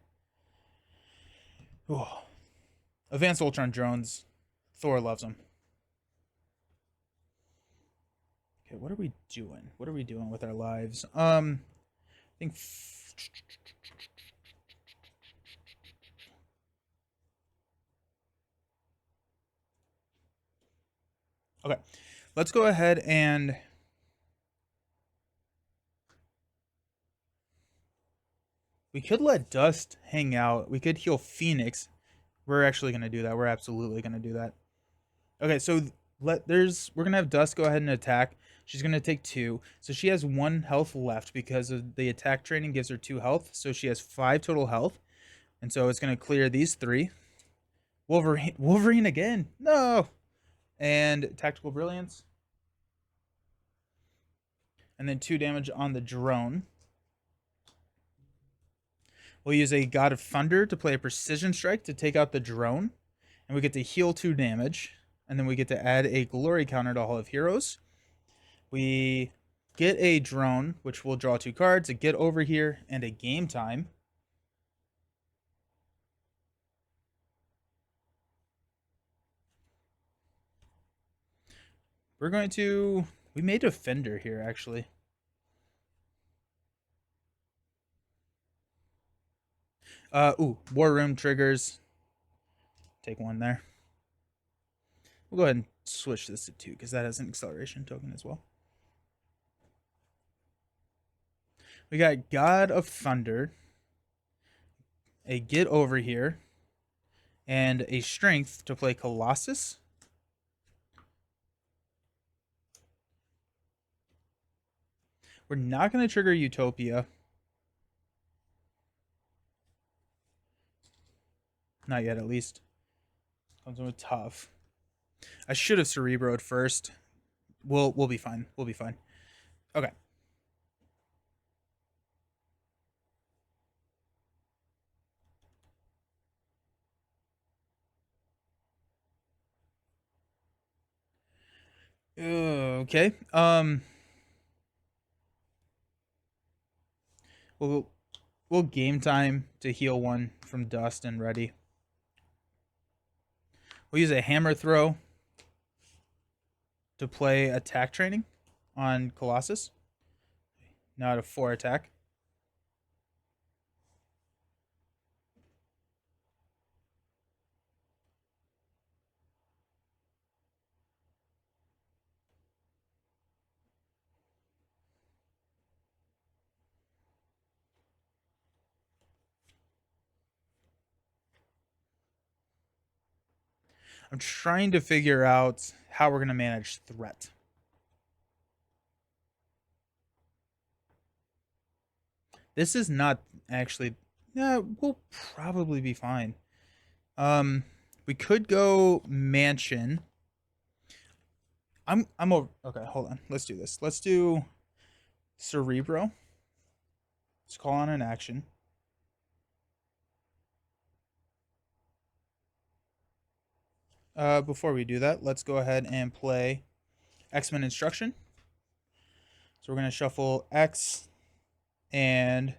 Ooh. Advanced Ultron drones. Thor loves them. Okay, what are we doing? What are we doing with our lives? I think... Okay, let's go ahead and... We could let Dust hang out. We could heal Phoenix. We're actually going to do that. We're absolutely going to do that. Okay, so we're going to have Dust go ahead and attack. She's going to take 2. So she has 1 health left because of the attack training gives her 2 health. So she has 5 total health. And so it's going to clear these 3. Wolverine again. No. And Tactical Brilliance. And then 2 damage on the drone. We'll use a God of Thunder to play a Precision Strike to take out the drone. And we get to heal 2 damage. And then we get to add a Glory counter to Hall of Heroes. We get a drone, which will draw 2 cards, a Get Over Here, and a Game Time. We're going to... We made Defender here, actually. War Room triggers. Take 1 there. We'll go ahead and switch this to 2 because that has an acceleration token as well. We got God of Thunder, a Get Over Here, and a Strength to play Colossus. We're not going to trigger Utopia. Not yet, at least. Comes in with tough. I should have Cerebroed first. We'll be fine. We'll be fine. Okay. Okay. We'll Game Time to heal 1 from Dust and ready. We'll use a Hammer Throw to play attack training on Colossus. Now at a 4 attack. I'm trying to figure out how we're going to manage threat. This is not actually... Yeah, we'll probably be fine. We could go Mansion. I'm over... Okay, hold on. Let's do this. Let's do Cerebro. Let's call on an action. Before we do that, let's go ahead and play X-Men Instruction. So we're going to shuffle X and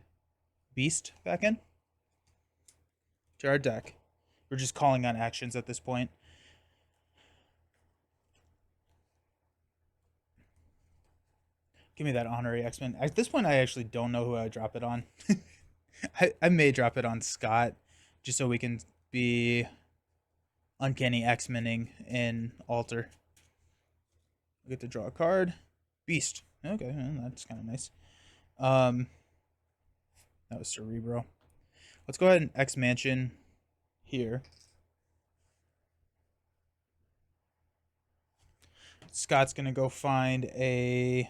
Beast back in to our deck. We're just calling on actions at this point. Give me that honorary X-Men. At this point, I actually don't know who I drop it on. I may drop it on Scott, just so we can be Uncanny X-Mening in Alter. We get to draw a card. Beast. Okay, that's kind of nice. Now That was Cerebro. Let's go ahead and X Mansion here. Scott's going to go find a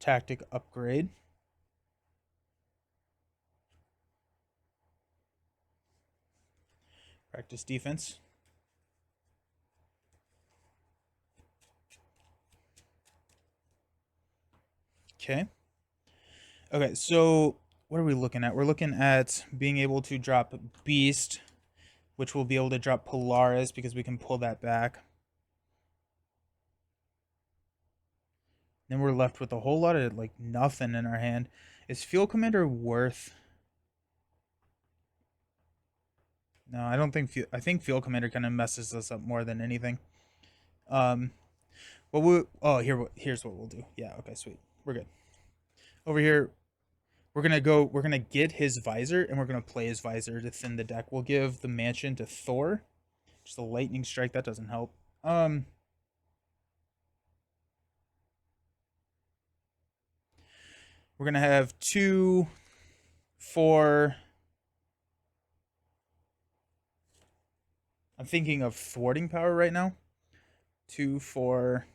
tactic upgrade. Practice defense. Okay. Okay, so what are we looking at? We're looking at being able to drop Beast, which we'll be able to drop Polaris because we can pull that back. Then we're left with a whole lot of like nothing in our hand. Is Field Commander worth? No, I don't think. I think Field Commander kind of messes us up more than anything. But here's what we'll do. Yeah, okay, sweet. We're good. Over here, we're gonna get his visor and we're gonna play his visor to thin the deck. We'll give the mansion to Thor. Just a lightning strike, that doesn't help. We're gonna have 2, 4. I'm thinking of thwarting power right now. 2, 4.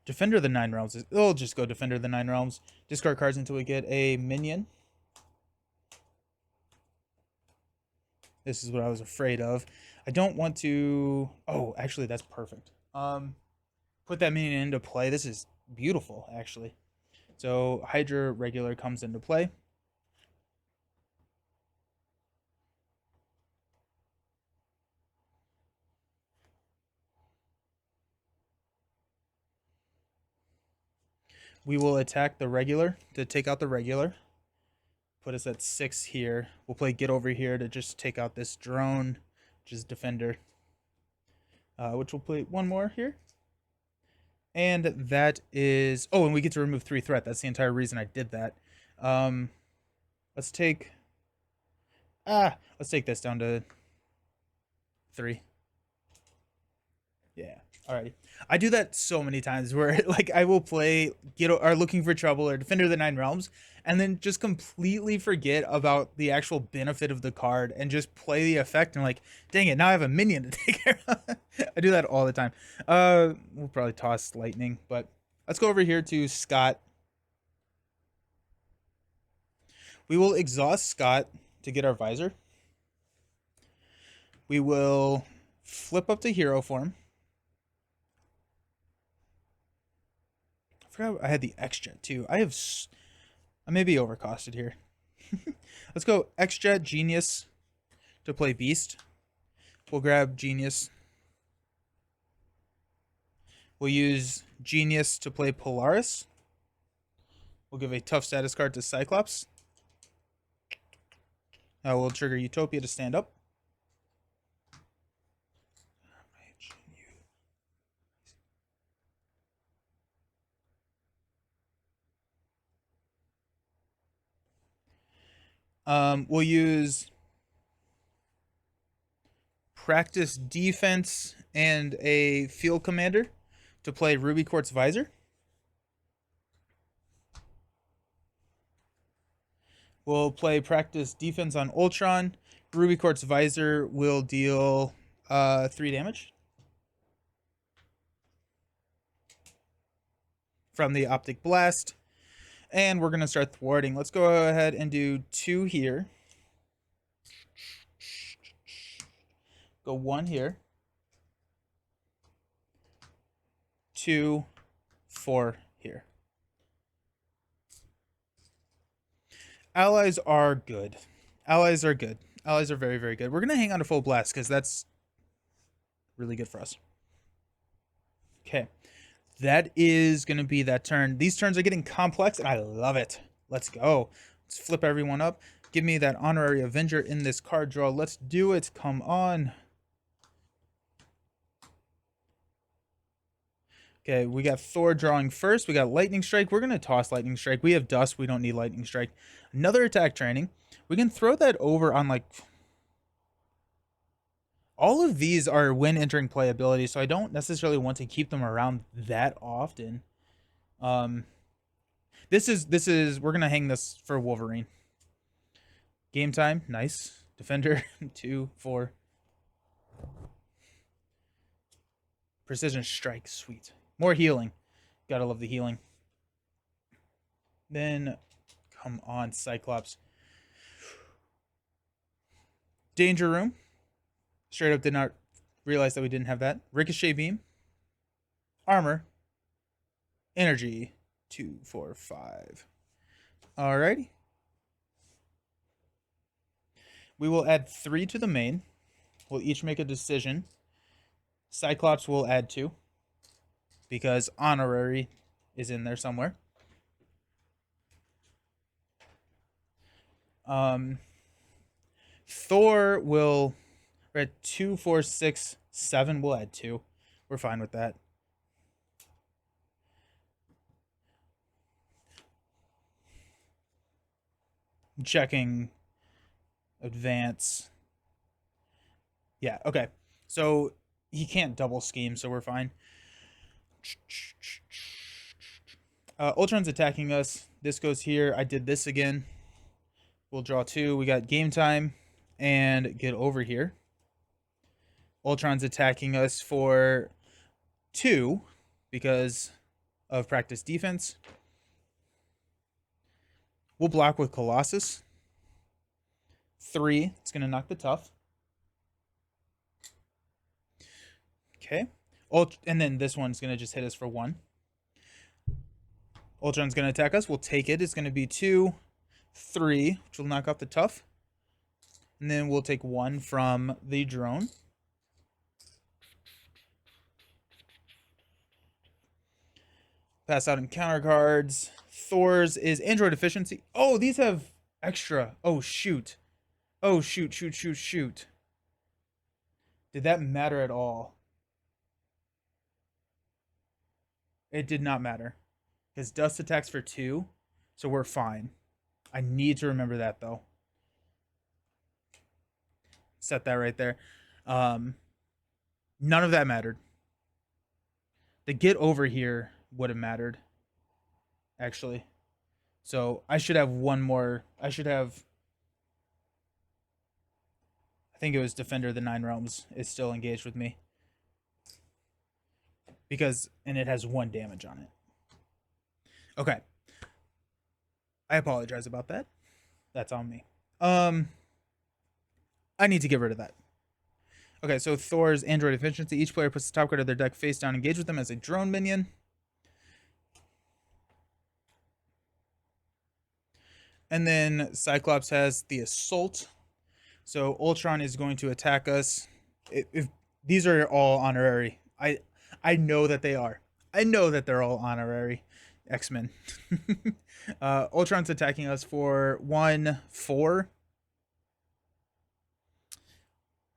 Defender of the Nine Realms. It'll just go Defender of the Nine Realms. Discard cards until we get a minion. This is what I was afraid of. I don't want to... Oh, actually, that's perfect. Put that minion into play. This is beautiful, actually. So Hydra regular comes into play. We will attack the regular to take out the regular. Put us at 6 here. We'll play Get Over Here to just take out this drone, which is Defender. Which we'll play one more here. And that is... Oh, and we get to remove 3 threat. That's the entire reason I did that. Let's take... let's take this down to 3. Yeah. Alrighty. I do that so many times where like I will play Looking for Trouble or Defender of the Nine Realms and then just completely forget about the actual benefit of the card and just play the effect and like, dang it, now I have a minion to take care of. I do that all the time. We'll probably toss Lightning, but let's go over here to Scott. We will exhaust Scott to get our visor. We will flip up to hero form. I had the X-Jet too. I may be overcosted here. Let's go X-Jet Genius to play Beast. We'll grab Genius. We'll use Genius to play Polaris. We'll give a tough status card to Cyclops. We'll trigger Utopia to stand up. We'll use Practice Defense and a Field Commander to play Ruby Quartz Visor. We'll play Practice Defense on Ultron. Ruby Quartz Visor will deal 3 damage from the Optic Blast. And we're going to start thwarting. Let's go ahead and do 2 here. Go 1 here. 2, 4 here. Allies are good. Allies are good. Allies are very, very good. We're going to hang on to full blast because that's really good for us. Okay. That is going to be that turn. These turns are getting complex, and I love it. Let's go. Let's flip everyone up. Give me that Honorary Avenger in this card draw. Let's do it. Come on. Okay, we got Thor drawing first. We got Lightning Strike. We're going to toss Lightning Strike. We have Dust. We don't need Lightning Strike. Another attack training. We can throw that over on, like... All of these are when entering playability, so I don't necessarily want to keep them around that often. Um, this is we're gonna hang this for Wolverine. Game time, nice. Defender, 2, 4. Precision strike, sweet. More healing. Gotta love the healing. Then, come on, Cyclops. Danger room. Straight up did not realize that we didn't have that. Ricochet beam. Armor. Energy. 2, 4, 5. Alrighty. We will add 3 to the main. We'll each make a decision. Cyclops will add 2. Because honorary is in there somewhere. Thor will... We're at 2, 4, 6, 7. We'll add 2. We're fine with that. Checking advance. Yeah, okay. So he can't double scheme, so we're fine. Ultron's attacking us. This goes here. I did this again. We'll draw 2. We got game time. And get over here. Ultron's attacking us for 2 because of practice defense. We'll block with Colossus. 3. It's going to knock the tough. Okay. And then this one's going to just hit us for 1. Ultron's going to attack us. We'll take it. It's going to be 2, 3, which will knock off the tough. And then we'll take 1 from the drone. Pass out encounter cards. Thor's is Android Efficiency. Oh, these have extra. Oh, shoot. Oh, shoot. Did that matter at all? It did not matter. Because Dust attacks for 2, so we're fine. I need to remember that, though. Set that right there. None of that mattered. The get over here would have mattered, actually. So I should have one more. I think it was Defender of the Nine Realms is still engaged with me. And it has 1 damage on it. Okay. I apologize about that. That's on me. I need to get rid of that. Okay, so Thor's Android Efficiency. Each player puts the top card of their deck face down, engage with them as a drone minion. And then Cyclops has the Assault. So Ultron is going to attack us. If these are all honorary. I know that they are. I know that they're all honorary X-Men. Ultron's attacking us for 1, 4.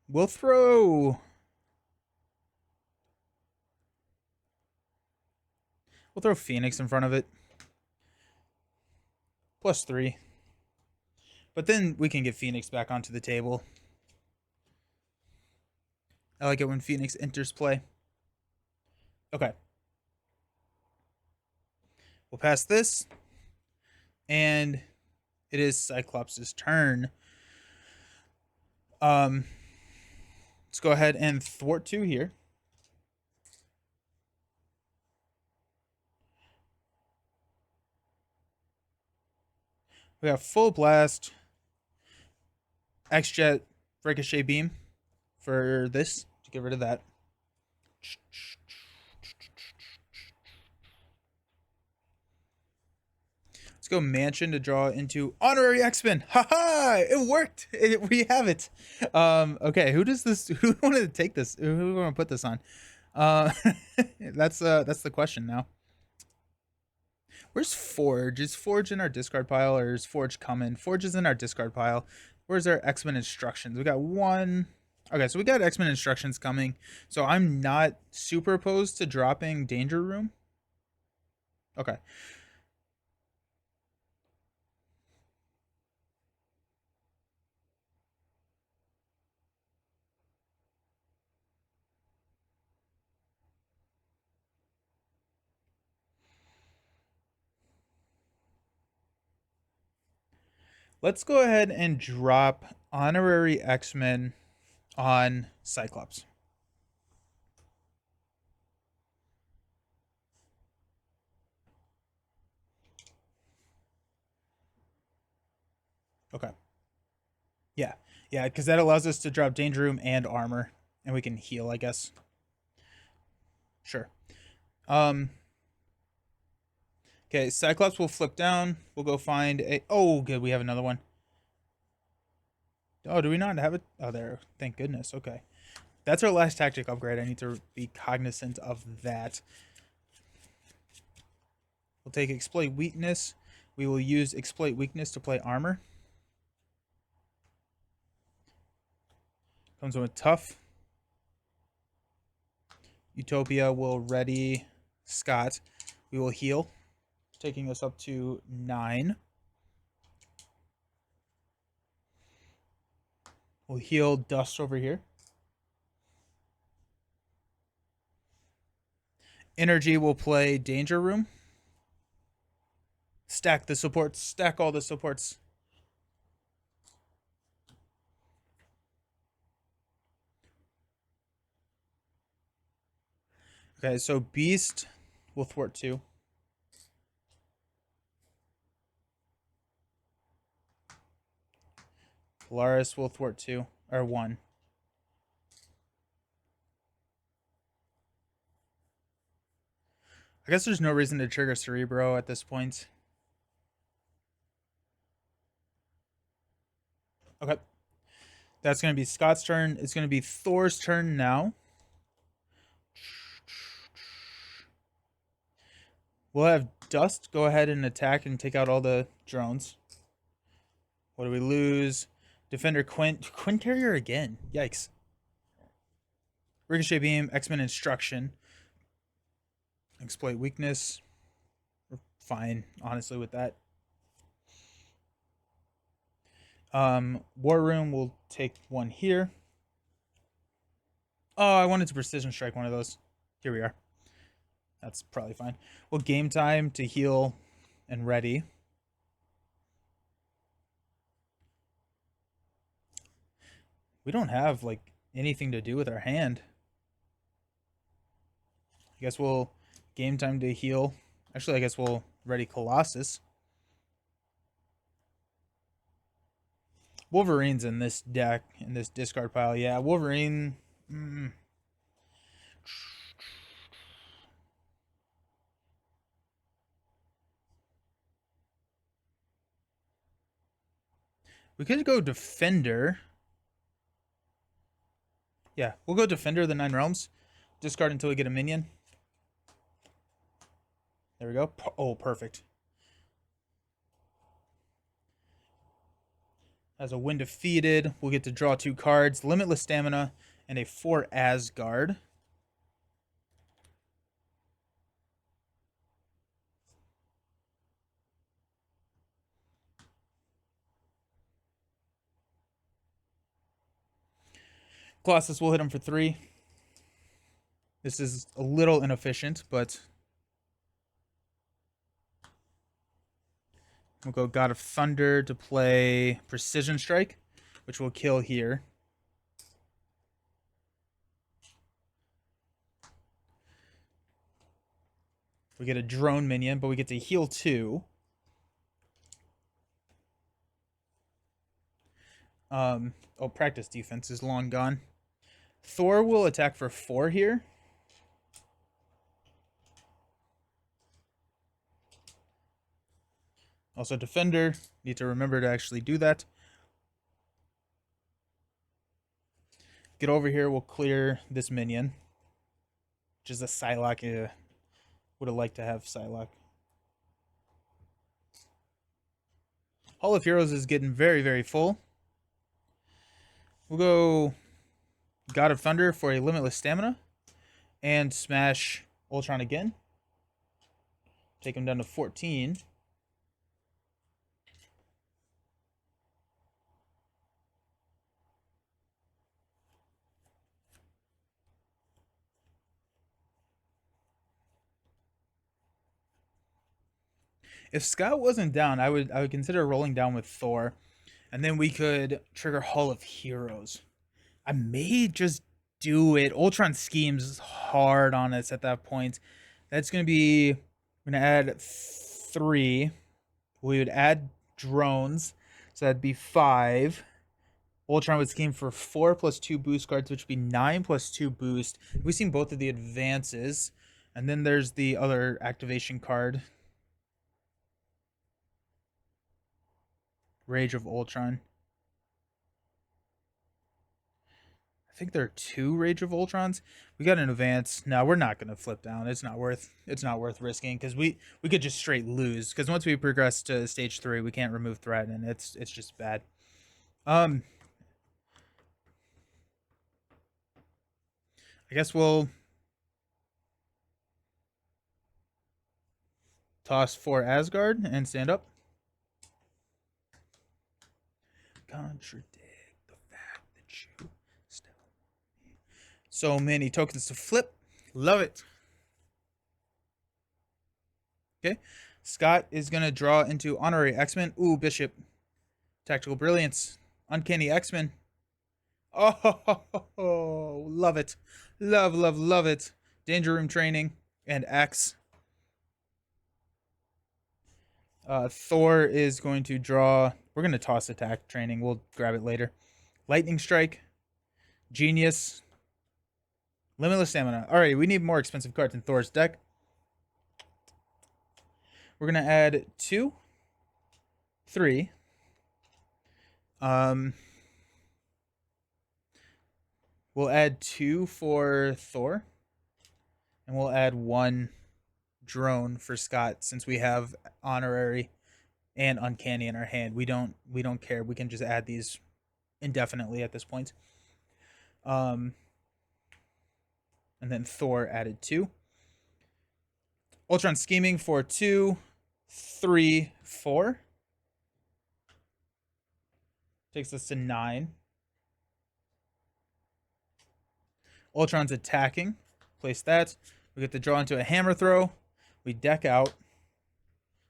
We'll throw Phoenix in front of it. +3. But then we can get Phoenix back onto the table. I like it when Phoenix enters play. Okay. We'll pass this. And it is Cyclops' turn. Let's go ahead and thwart 2 here. We have full blast, X-Jet, Ricochet beam for this to get rid of that. Let's go Mansion to draw into Honorary X-Men. Haha! It worked. We have it. Okay, who wanted to want to put this on? That's the question now. Where's Forge? Is Forge in our discard pile, or is Forge coming? Forge is in our discard pile. Where's our X-Men instructions? We got 1. Okay, so we got X-Men instructions coming. So I'm not super opposed to dropping Danger Room. Okay. Let's go ahead and drop honorary X-Men on Cyclops. Okay. Yeah. Yeah, because that allows us to drop Danger Room and armor. And we can heal, I guess. Sure. Um. Okay, Cyclops will flip down. We'll go find a... Oh, good, we have another one. Oh, do we not have it? Oh, there. Thank goodness. Okay. That's our last tactic upgrade. I need to be cognizant of that. We'll take Exploit Weakness. We will use Exploit Weakness to play armor. Comes with Tough. Utopia will ready Scott. We will heal, taking us up to 9. We'll heal Dust over here. Energy will play Danger Room. Stack the supports. Stack all the supports. Okay, so Beast will thwart 2. Polaris will thwart 2. Or 1. I guess there's no reason to trigger Cerebro at this point. Okay. That's going to be Scott's turn. It's going to be Thor's turn now. We'll have Dust go ahead and attack and take out all the drones. What do we lose? Defender Quint. Quinterior again. Yikes. Ricochet Beam. X-Men Instruction. Exploit Weakness. We're fine, honestly, with that. War Room will take 1 here. Oh, I wanted to Precision Strike one of those. Here we are. That's probably fine. Well, Game Time to heal and ready. We don't have, like, anything to do with our hand. I guess we'll Game Time to heal. Actually, I guess we'll ready Colossus. Wolverine's in this deck, in this discard pile. Yeah, Wolverine... We could go Defender. Yeah, we'll go Defender of the 9 Realms. Discard until we get a minion. There we go. Oh, perfect. As a win defeated, we'll get to draw 2 cards, Limitless Stamina, and a 4 Asgard. Colossus will hit him for 3. This is a little inefficient, but we'll go God of Thunder to play Precision Strike, which will kill here. We get a drone minion, but we get to heal 2. Oh, practice defense is long gone. Thor will attack for 4 here. Also, Defender. Need to remember to actually do that. Get over here. We'll clear this minion, which is a Psylocke. Would have liked to have Psylocke. Hall of Heroes is getting very, very full. We'll go God of Thunder for a Limitless Stamina. And smash Ultron again. Take him down to 14. If Scott wasn't down, I would consider rolling down with Thor. And then we could trigger Hall of Heroes. I may just do it. Ultron schemes hard on us at that point. That's going to be, we're going to add 3. We would add drones. So that'd be 5. Ultron would scheme for 4 plus 2 boost cards, which would be 9 plus 2 boost. We've seen both of the advances. And then there's the other activation card. Rage of Ultron. I think there are 2 Rage of Ultrons. We got an advance. No, we're not gonna flip down. It's not worth risking because we could just straight lose. Because once we progress to stage 3, we can't remove threat, and it's just bad. I guess we'll toss 4 Asgard and stand up. Contradict the fact that you still want me. So many tokens to flip. Love it. Okay. Scott is going to draw into Honorary X-Men. Ooh, Bishop. Tactical Brilliance. Uncanny X-Men. Oh, love it. Love, love, love it. Danger Room Training and X. Thor is going to draw. We're going to toss Attack Training. We'll grab it later. Lightning Strike. Genius. Limitless Stamina. Alright, we need more expensive cards in Thor's deck. We're going to add 2. 3. We'll add 2 for Thor. And we'll add 1 drone for Scott since we have Honorary and Uncanny in our hand. We don't care. We can just add these indefinitely at this point. And then Thor added 2. Ultron Scheming for 2, 3, 4. Takes us to 9. Ultron's attacking. Place that. We get to draw into a hammer throw. We deck out.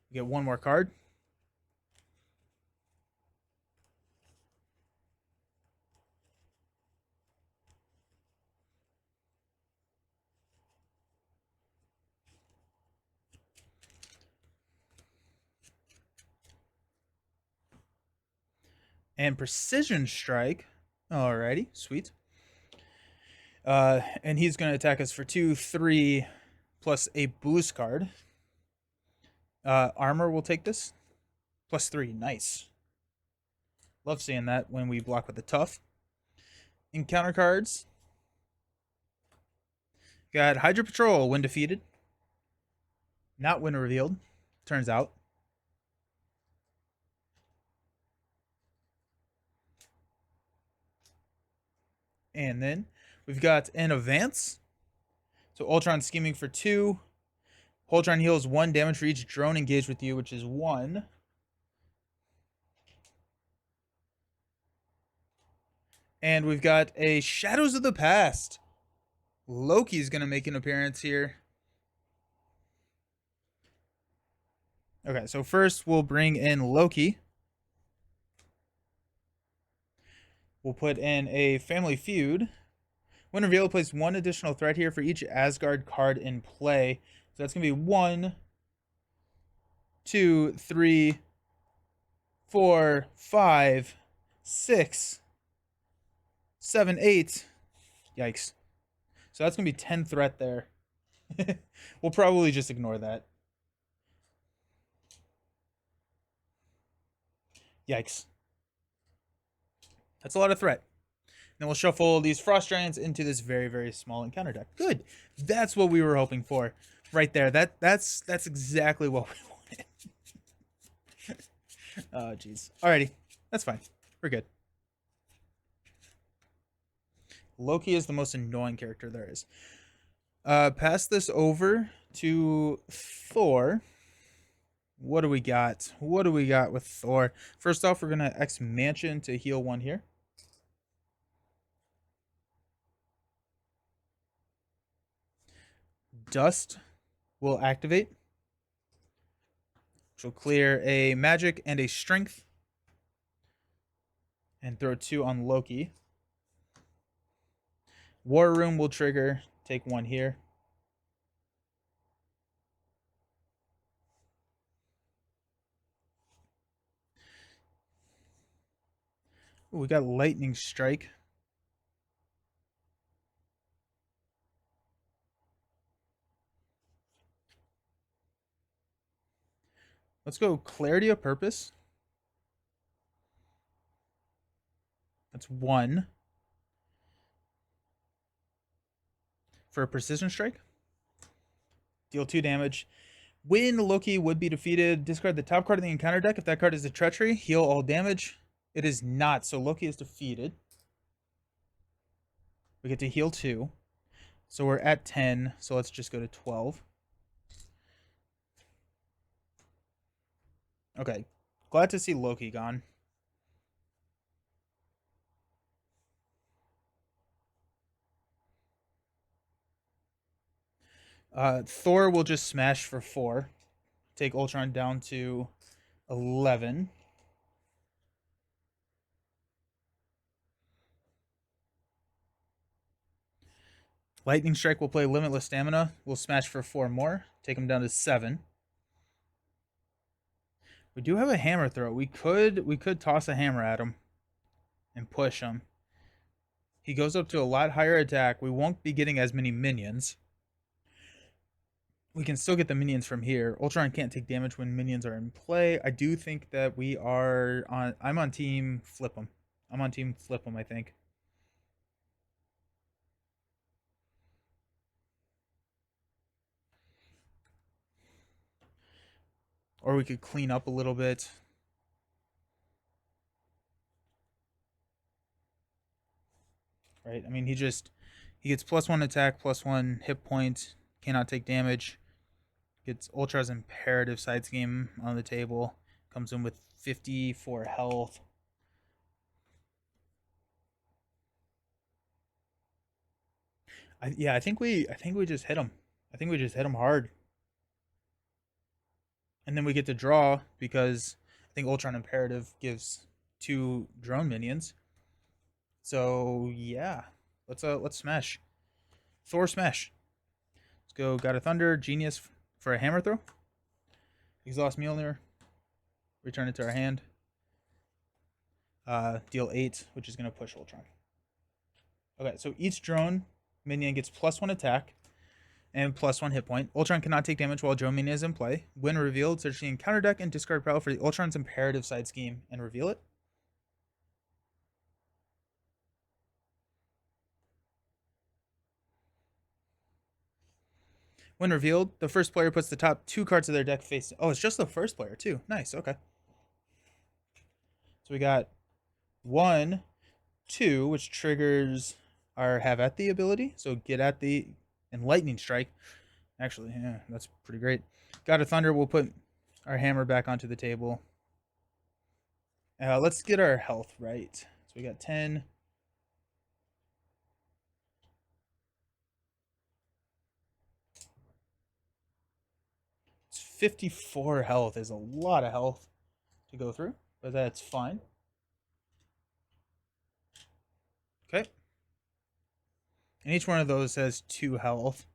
We get 1 more card. And Precision Strike. Alrighty, sweet. And he's going to attack us for 2, 3, plus a boost card. Armor will take this. Plus 3, nice. Love seeing that when we block with the tough. Encounter cards. Got Hydra Patrol when defeated. Not when revealed, turns out. And then we've got an advance. So Ultron Scheming for 2. Ultron heals 1 damage for each drone engaged with you, which is 1. And we've got a Shadows of the Past. Loki's going to make an appearance here. Okay, so first we'll bring in Loki. We'll put in a Family Feud. When revealed, place 1 additional threat here for each Asgard card in play. So that's going to be 1, 2, 3, 4, 5, 6, 7, 8. Yikes. So that's going to be 10 threat there. We'll probably just ignore that. Yikes. That's a lot of threat. Then we'll shuffle these Frost Giants into this very, very small encounter deck. Good. That's what we were hoping for. Right there. That's exactly what we wanted. Oh, jeez. Alrighty. That's fine. We're good. Loki is the most annoying character there is. Pass this over to Thor. What do we got? What do we got with Thor? First off, we're going to X Mansion to heal 1 here. Dust will activate, which will clear a magic and a strength. and throw 2 on Loki. War Room will trigger. Take 1 here. Ooh, we got Lightning Strike. Let's go Clarity of Purpose. That's 1. For a Precision Strike. Deal 2 damage. When Loki would be defeated, discard the top card of the encounter deck. If that card is a Treachery, heal all damage. It is not, so Loki is defeated. We get to heal 2. So we're at 10, so let's just go to 12. Okay. Glad to see Loki gone. Thor will just smash for 4. Take Ultron down to 11. Lightning Strike will play Limitless Stamina. We'll smash for 4 more. Take him down to 7. We do have a hammer throw. We could toss a hammer at him and push him. He goes up to a lot higher attack. We won't be getting as many minions. We can still get the minions from here. Ultron can't take damage when minions are in play. I do think that we are on... I'm on team flip him. I'm on team flip him, I think. Or we could clean up a little bit. Right? I mean, he gets +1 attack, +1 hit point, cannot take damage. Gets Ultra's Imperative side scheme on the table. Comes in with 54 health. I think we just hit him. I think we just hit him hard. And then we get to draw because I think Ultron Imperative gives 2 drone minions. So yeah, let's smash. Thor smash. Let's go. God of Thunder, Genius for a hammer throw. Exhaust Mjolnir. Return it to our hand. Deal 8, which is going to push Ultron. Okay, so each drone minion gets +1 attack and +1 hit point. Ultron cannot take damage while drone minion is in play. When revealed, search the encounter deck and discard power for the Ultron's Imperative side scheme and reveal it. When revealed, the first player puts the top 2 cards of their deck face... Oh, it's just the first player, too. Nice, okay. So we got 1, 2, which triggers our Have At The ability. So Get At The and Lightning Strike. Actually, yeah, that's pretty great. God of Thunder will put our hammer back onto the table. Let's get our health right. So we got 10. It's 54 health is a lot of health to go through, but that's fine. Okay. And each one of those has 2 health.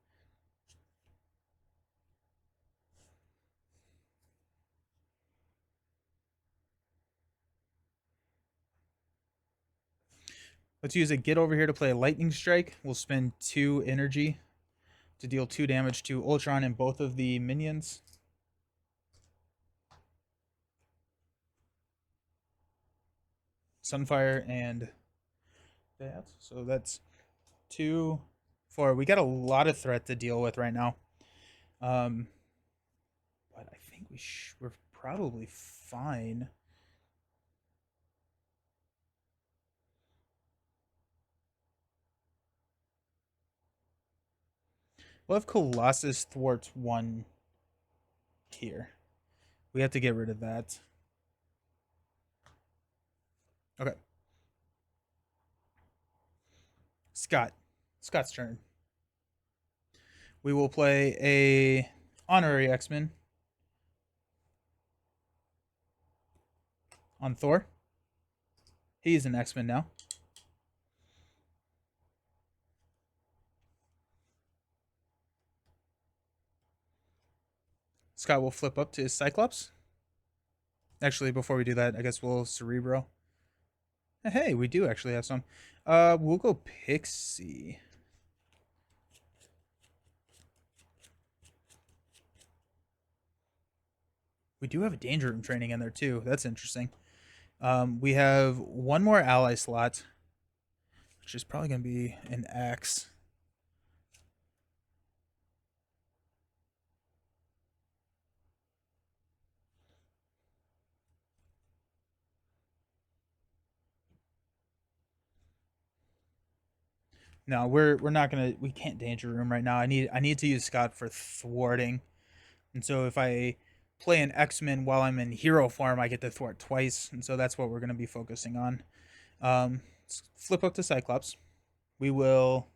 Let's use a Get Over Here to play a Lightning Strike. We'll spend 2 energy to deal 2 damage to Ultron and both of the minions. Sunfire and that. So that's 2, 4. We got a lot of threat to deal with right now. But I think we're probably fine. We'll have Colossus thwart 1 here. We have to get rid of that. Okay. Scott's turn. We will play a Honorary X-Men on Thor. He's an X-Men now. Scott will flip up to Cyclops. Actually, before we do that, I guess we'll Cerebro. Hey, we do actually have some. We'll go Pixie. We do have a Danger Room training in there too. That's interesting. We have one more ally slot, which is probably going to be an X. No, we're not gonna. We can't Danger Room right now. I need to use Scott for thwarting, and so if I play an X-Men while I'm in hero form, I get to thwart twice, and so that's what we're gonna be focusing on. Let's flip up to Cyclops. We will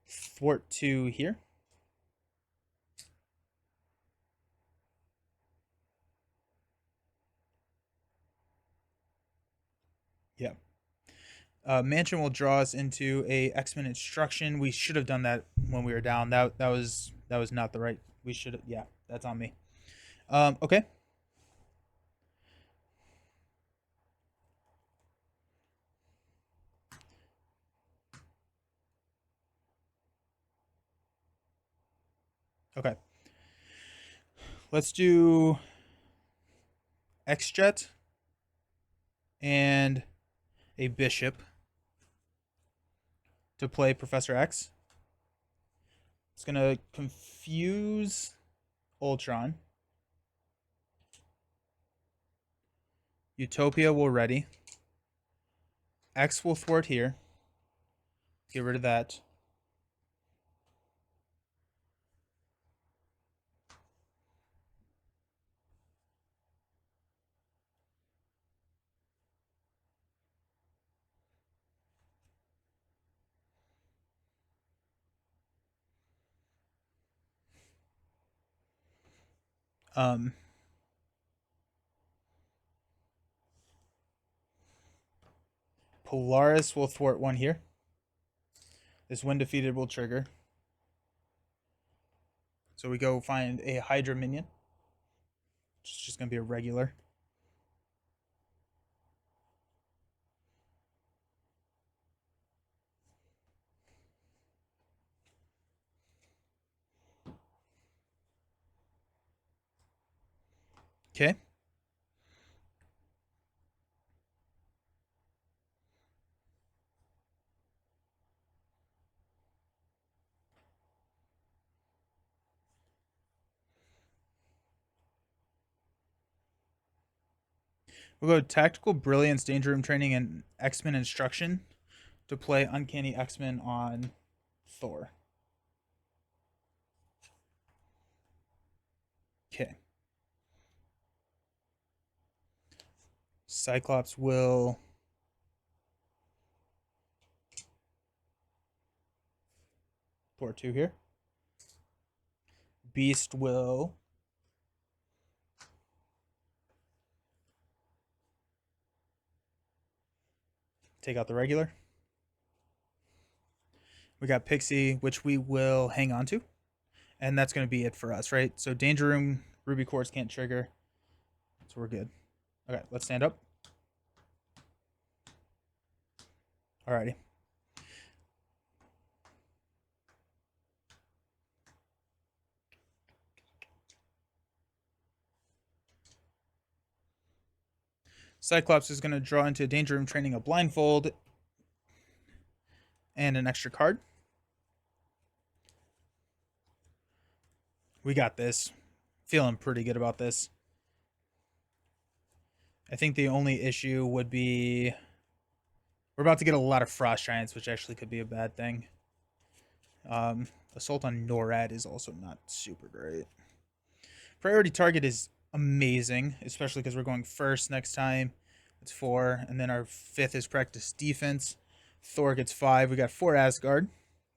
thwart 2 here. Yeah. Mansion will draw us into a X-Men instruction. We should have done that when we were down. That was not the right. We should. Yeah, that's on me. Okay. Okay. Let's do X-Jet and a Bishop to play Professor X. It's gonna confuse Ultron. Utopia will ready. X will thwart here. Get rid of that. Um, Polaris will thwart one here. This when defeated will trigger. So we go find a Hydra minion. It's just gonna be a regular. Okay. We'll go Tactical Brilliance, Danger Room Training, and X-Men Instruction to play Uncanny X-Men on Thor. Okay. Cyclops will Thor 2 here. Beast will take out the regular. We got Pixie, which we will hang on to. And that's going to be it for us, right? So Danger Room, Ruby Quartz can't trigger. So we're good. Okay, let's stand up. Alrighty. Cyclops is going to draw into Danger Room Training a Blindfold and an extra card. We got this. Feeling pretty good about this. I think the only issue would be we're about to get a lot of Frost Giants, which actually could be a bad thing. Assault on NORAD is also not super great. Priority target is amazing, especially because we're going first next time. It's 4, and then our 5th is practice defense. Thor gets 5. We got 4 Asgard.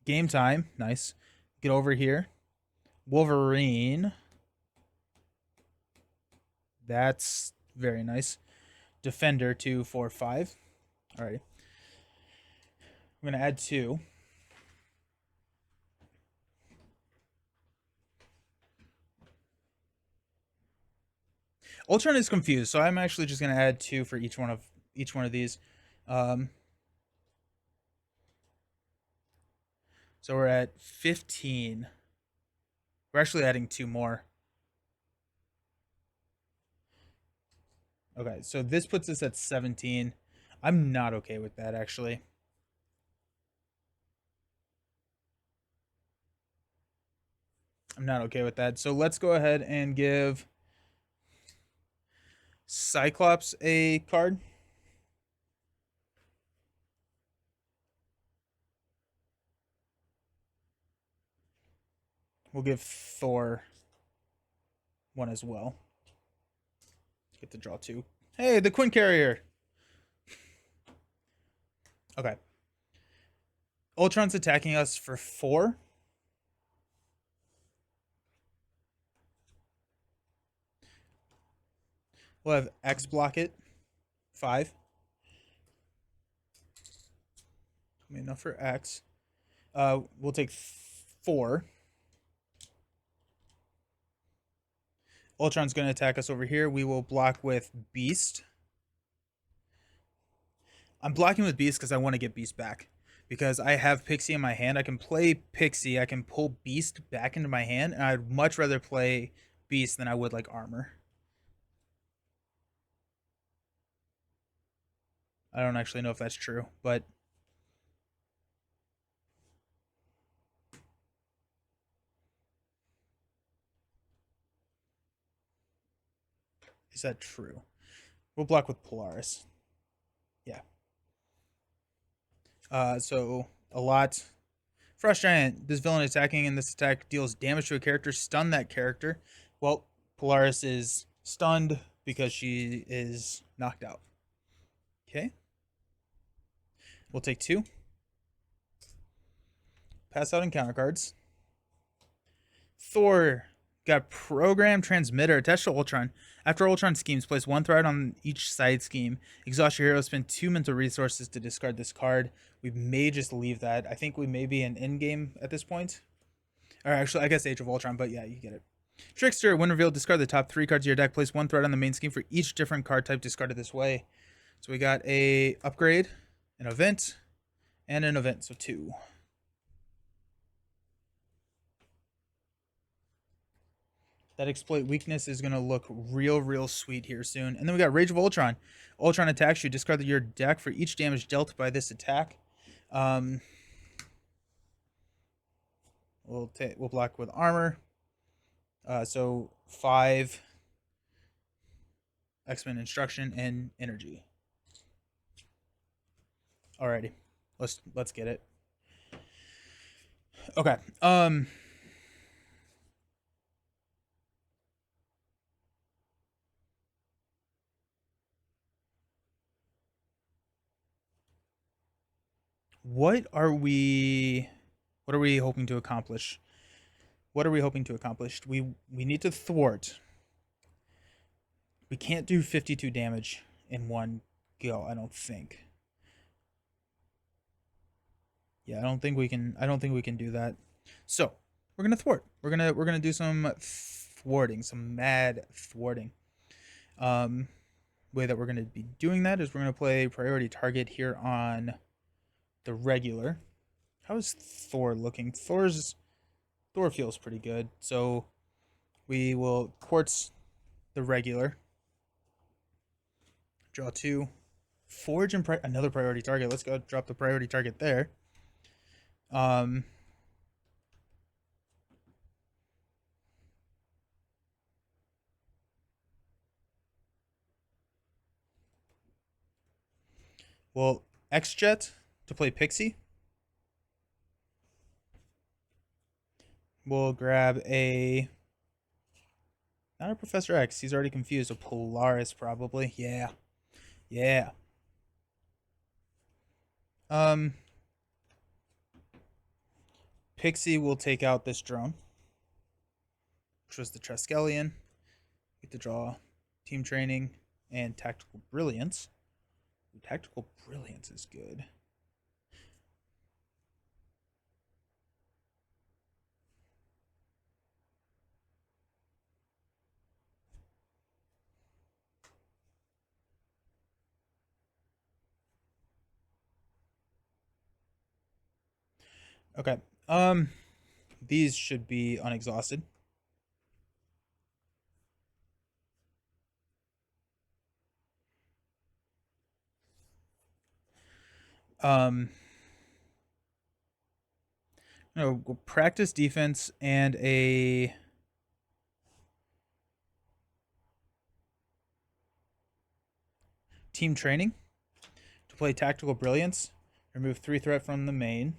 Game time, nice. Get over here. Wolverine. That's very nice. Defender 2, 4, 5. Alrighty. I'm going to add 2. Ultron is confused, so I'm actually just going to add 2 for each one of these. Um, so we're at 15. We're actually adding 2 more. Okay, so this puts us at 17. I'm not okay with that, actually. I'm not okay with that. So let's go ahead and give Cyclops a card. We'll give Thor one as well. Get to draw 2. Hey, the Quinn Carrier. Okay. Ultron's attacking us for 4. We'll have X block it. 5. Enough for X. We'll take 4. Ultron's going to attack us over here. We will block with Beast. I'm blocking with Beast because I want to get Beast back. Because I have Pixie in my hand. I can play Pixie. I can pull Beast back into my hand. And I'd much rather play Beast than I would like Armor. I don't actually know if that's true, but is that true? We'll block with Polaris. Yeah. So a lot. Frost Giant. This villain attacking in this attack deals damage to a character. Stun that character. Well, Polaris is stunned because she is knocked out. Okay. We'll take 2. Pass out encounter cards. Thor got Program Transmitter attached to Ultron. After Ultron schemes, place 1 threat on each side scheme. Exhaust your hero. Spend 2 mental resources to discard this card. We may just leave that. I think we may be in endgame at this point. Or actually, I guess Age of Ultron, but yeah, you get it. Trickster, when revealed, discard the top 3 cards of your deck. Place 1 threat on the main scheme for each different card type discarded this way. So we got a upgrade, an event, and an event. So 2. That exploit weakness is going to look real sweet here soon. And then we got Rage of Ultron. Ultron attacks you. Discard your deck for each damage dealt by this attack. We'll block with armor. So 5 X-Men instruction and energy. Alrighty, let's get it. Okay. What are we hoping to accomplish? What are we hoping to accomplish? We need to thwart. We can't do 52 damage in one go, I don't think. Yeah, I don't think we can do that. So, we're going to thwart. We're going to do some thwarting, some mad thwarting. Way that we're going to be doing that is we're going to play priority target here on the regular. How is Thor looking? Thor feels pretty good. So we will quartz the regular. Draw 2. Forge and another priority target. Let's go drop the priority target there. Well, X-Jet to play Pixie. We'll grab a... Not a Professor X. He's already confused. A Polaris, probably. Yeah. Yeah. Pixie will take out this drone, which was the Triskelion. Get to draw Team Training and Tactical Brilliance. Tactical brilliance is good. Okay. These should be unexhausted. Um, no, we'll practice defense and a team training to play tactical brilliance. Remove 3 threat from the main,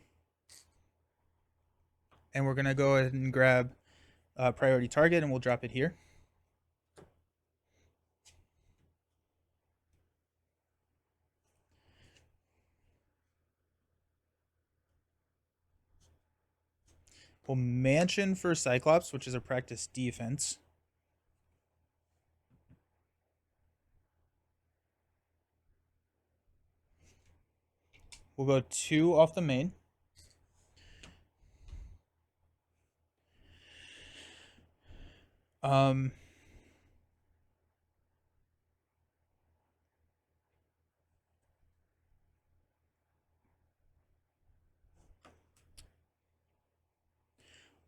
and we're gonna go ahead and grab priority target, and we'll drop it here. We'll mansion for Cyclops, which is a practice defense. We'll go 2 off the main. Um,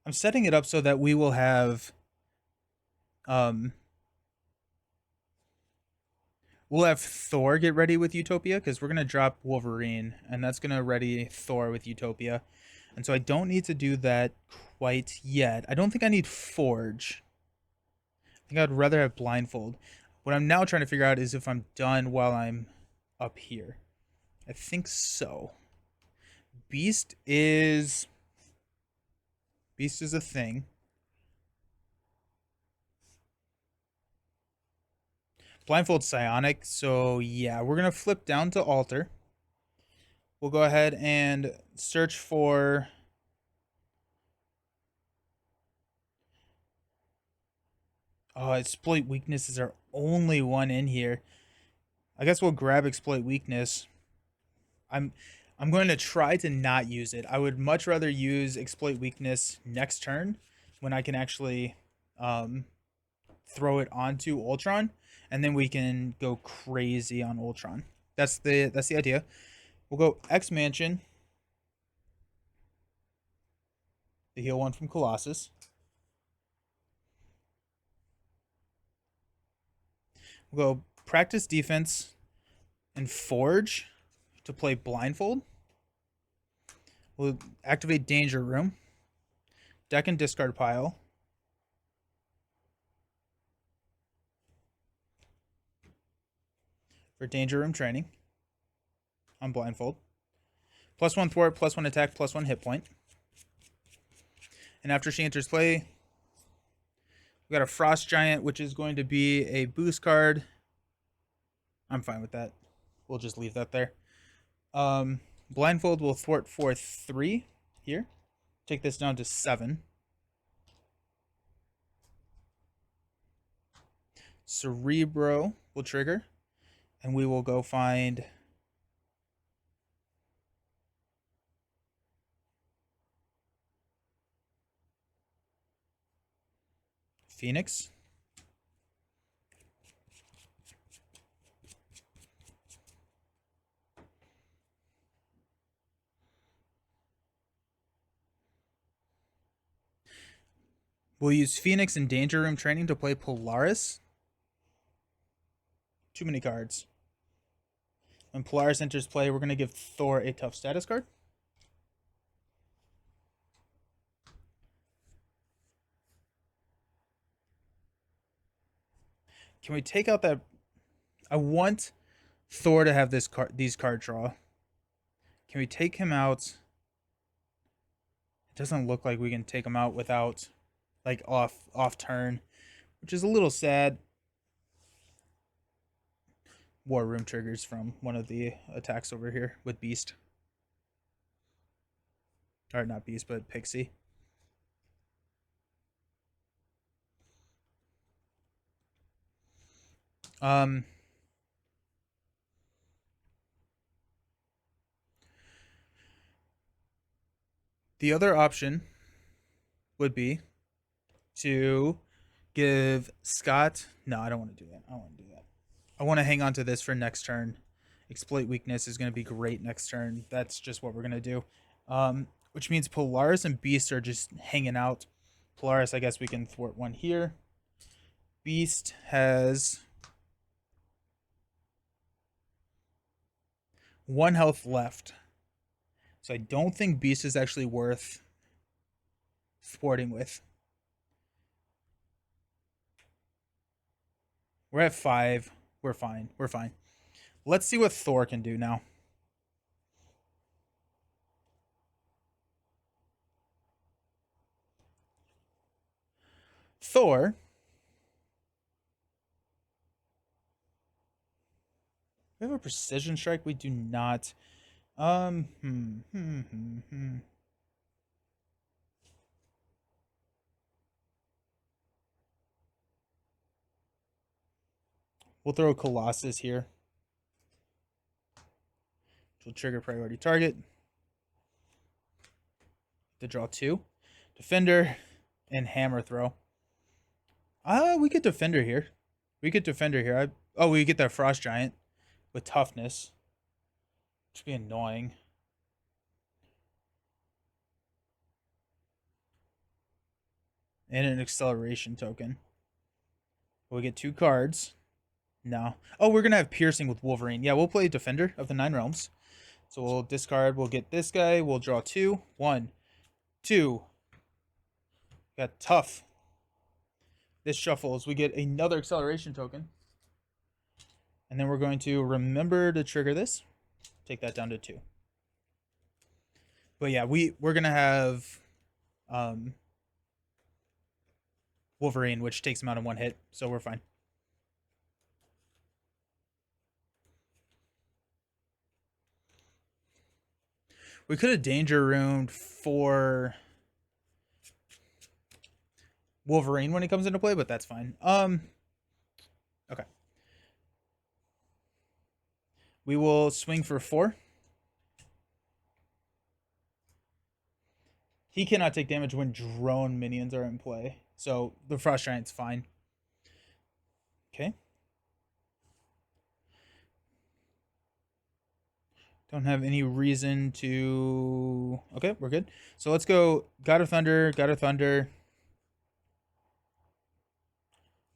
I'm setting it up so that we will have um, we'll have Thor get ready with Utopia because we're gonna drop Wolverine, and that's gonna ready Thor with Utopia, and so I don't need to do that quite yet. I don't think I need Forge. I think I'd rather have Blindfold. What I'm now trying to figure out is if I'm done while I'm up here. I think so. Beast is a thing. Blindfold Psionic. So yeah, we're gonna flip down to Alter. We'll go ahead and search for exploit weakness is our only one in here. I guess we'll grab exploit weakness. I'm I'm going to try to not use it. I would much rather use exploit weakness next turn when I can actually um, throw it onto Ultron, and then we can go crazy on Ultron. That's the idea. We'll go X Mansion, the heal one from Colossus. We'll go practice defense and Forge to play Blindfold. We'll activate Danger Room, deck and discard pile. For Danger Room training on Blindfold. +1 thwart, +1 attack, +1 hit point. And after she enters play, we got a Frost Giant, which is going to be a boost card. I'm fine with that. We'll just leave that there. Blindfold will thwart for 3 here. Take this down to 7. Cerebro will trigger, and we will go find Phoenix. We'll use Phoenix and Danger Room training to play Polaris. Too many cards. When Polaris enters play, we're going to give Thor a tough status card. Can we take out that? I want Thor to have these card draw. Can we take him out? It doesn't look like we can take him out without like off turn, which is a little sad. War Room triggers from one of the attacks over here with Beast. Or not Beast, but Pixie. Um The other option would be to give Scott. No, I don't want to do that. I don't want to do that. I want to hang on to this for next turn. Exploit weakness is going to be great next turn. That's just what we're going to do. Which means Polaris and Beast are just hanging out. Polaris, I guess we can thwart one here. Beast has 1 health left. So I don't think Beast is actually worth thwarting with. We're at 5. We're fine. We're fine. Let's see what Thor can do now. Thor. We have a precision strike. We do not. We'll throw Colossus here. Which will trigger priority target. To draw 2. Defender and hammer throw. We get Defender here. We get Defender here. We get that Frost Giant with toughness. Which would be annoying. And an acceleration token. We get 2 cards. No. Oh, we're going to have Piercing with Wolverine. Yeah, we'll play Defender of the 9 Realms. So we'll discard. We'll get this guy. We'll draw 2. 1, 2. Got Tough. This shuffles. We get another acceleration token. And then we're going to remember to trigger this. Take that down to 2. But yeah, we're going to have Wolverine, which takes him out in 1 hit. So we're fine. We could have danger roomed for Wolverine when he comes into play, but that's fine. Okay. We will swing for 4. He cannot take damage when drone minions are in play. So the Frost Giant's fine. Okay. Don't have any reason to... Okay, we're good. So let's go God of Thunder, God of Thunder.